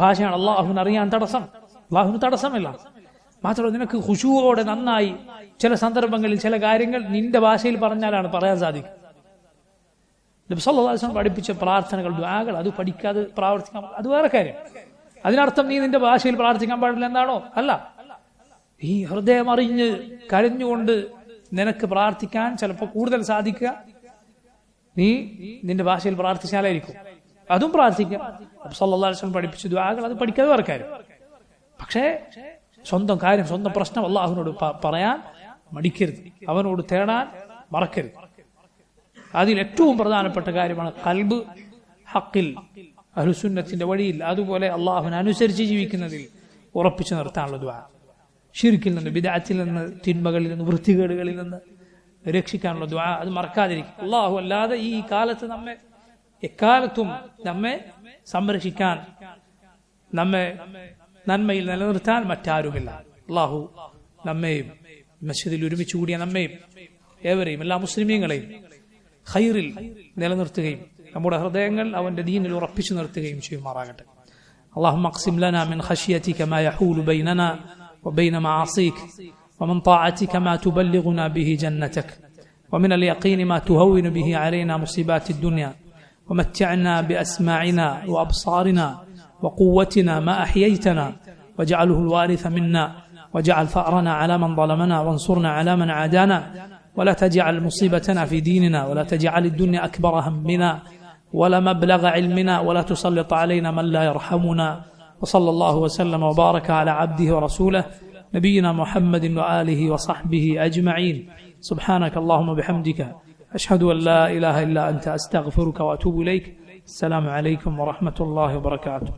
ഭാഷയാണ് അള്ളാഹുവിന് അറിയാൻ തടസ്സം? അള്ളാഹുവിന് തടസ്സമില്ല. മാത്രമല്ല നിനക്ക് ഖുശൂഅോടെ നന്നായി ചില സന്ദർഭങ്ങളിൽ ചില കാര്യങ്ങൾ നിന്റെ ഭാഷയിൽ പറഞ്ഞാലാണ് പറയാൻ സാധിക്കും. നബി സല്ലല്ലാഹു അലൈഹി വസല്ലം പഠിപ്പിച്ച പ്രാർത്ഥനകൾ, ദുആകൾ അത് പഠിക്കാതെ പ്രാർത്ഥിക്കാൻ അത് വേറെ കാര്യം. അതിനർത്ഥം നീ നിന്റെ ഭാഷയിൽ പ്രാർത്ഥിക്കാൻ പാടില്ല എന്നാണോ? അല്ല. ഈ ഹൃദയം അറിഞ്ഞ് കരഞ്ഞുകൊണ്ട് നിനക്ക് പ്രാർത്ഥിക്കാൻ ചിലപ്പോൾ കൂടുതൽ സാധിക്കുക നീ നിന്റെ ഭാഷയിൽ പ്രാർത്ഥിച്ചാലായിരിക്കും. അതും പ്രാർത്ഥിക്കാം. നബി സല്ലല്ലാഹു അലൈഹി വസല്ലം പഠിപ്പിച്ച ദുആകൾ അത് പഠിക്കാതെ വേറെ കാര്യം. പക്ഷേ സ്വന്തം കാര്യം, സ്വന്തം പ്രശ്നം അല്ലാഹുവിനോട് പറയാൻ മടിക്കരുത്, അവനോട് തേടാൻ മറക്കരുത്. അതിൽ ഏറ്റവും പ്രധാനപ്പെട്ട കാര്യമാണ് ഖൽബ് ഹഖിൽ, അഹ്ലുസുന്നത്തിന്റെ വഴിയിൽ, അതുപോലെ അള്ളാഹുവിനെ അനുസരിച്ച് ജീവിക്കുന്നതിൽ ഉറപ്പിച്ചു നിർത്താനുള്ള ദുആ. ശിർക്കിൽ നിന്ന്, ബിദ്അത്തിൽ നിന്ന്, തിന്മകളിൽ നിന്ന്, വൃത്തികേടുകളിൽ നിന്ന് രക്ഷിക്കാനുള്ള ദുആ അത് മറക്കാതിരിക്കും. അള്ളാഹു അല്ലാതെ ഈ കാലത്ത് നമ്മെ എക്കാലത്തും നമ്മെ സംരക്ഷിക്കാൻ, നമ്മെ നന്മയിൽ നിലനിർത്താൻ മറ്റാരുമില്ല. അള്ളാഹു നമ്മെയും മസ്ജിദിൽ ഒരുമിച്ച് കൂടിയ നമ്മെയും ഏവരെയും എല്ലാ മുസ്ലിമീങ്ങളെയും ഖൈറിൽ നിലനിർത്തുകയും നമ്മുടെ ഹൃദയങ്ങൾ അവന്റെ ദീനിൽ ഉറപ്പിച്ചു നിർത്തുകയും ചെയ്യുമാറാകട്ടെ. اللهم اقسم لنا من خشيتك ما يحول بيننا وبين معاصيك ومن طاعتك ما تبلغنا به جنتك ومن اليقين ما تهون به علينا مصيبات الدنيا ومتعنا بأسماعنا وأبصارنا وقوتنا ما أحييتنا واجعله الوارث منا واجعل ثأرنا على من ظلمنا وانصرنا على من عادانا ولا تجعل مصيبتنا في ديننا ولا تجعل الدنيا أكبر همنا ولا مبلغ علمنا ولا تسلط علينا من لا يرحمنا وصلى الله وسلم وبارك على عبده ورسوله نبينا محمد وآله وصحبه أجمعين. سبحانك اللهم وبحمدك أشهد أن لا إله إلا أنت أستغفرك وأتوب إليك. السلام عليكم ورحمة الله وبركاته.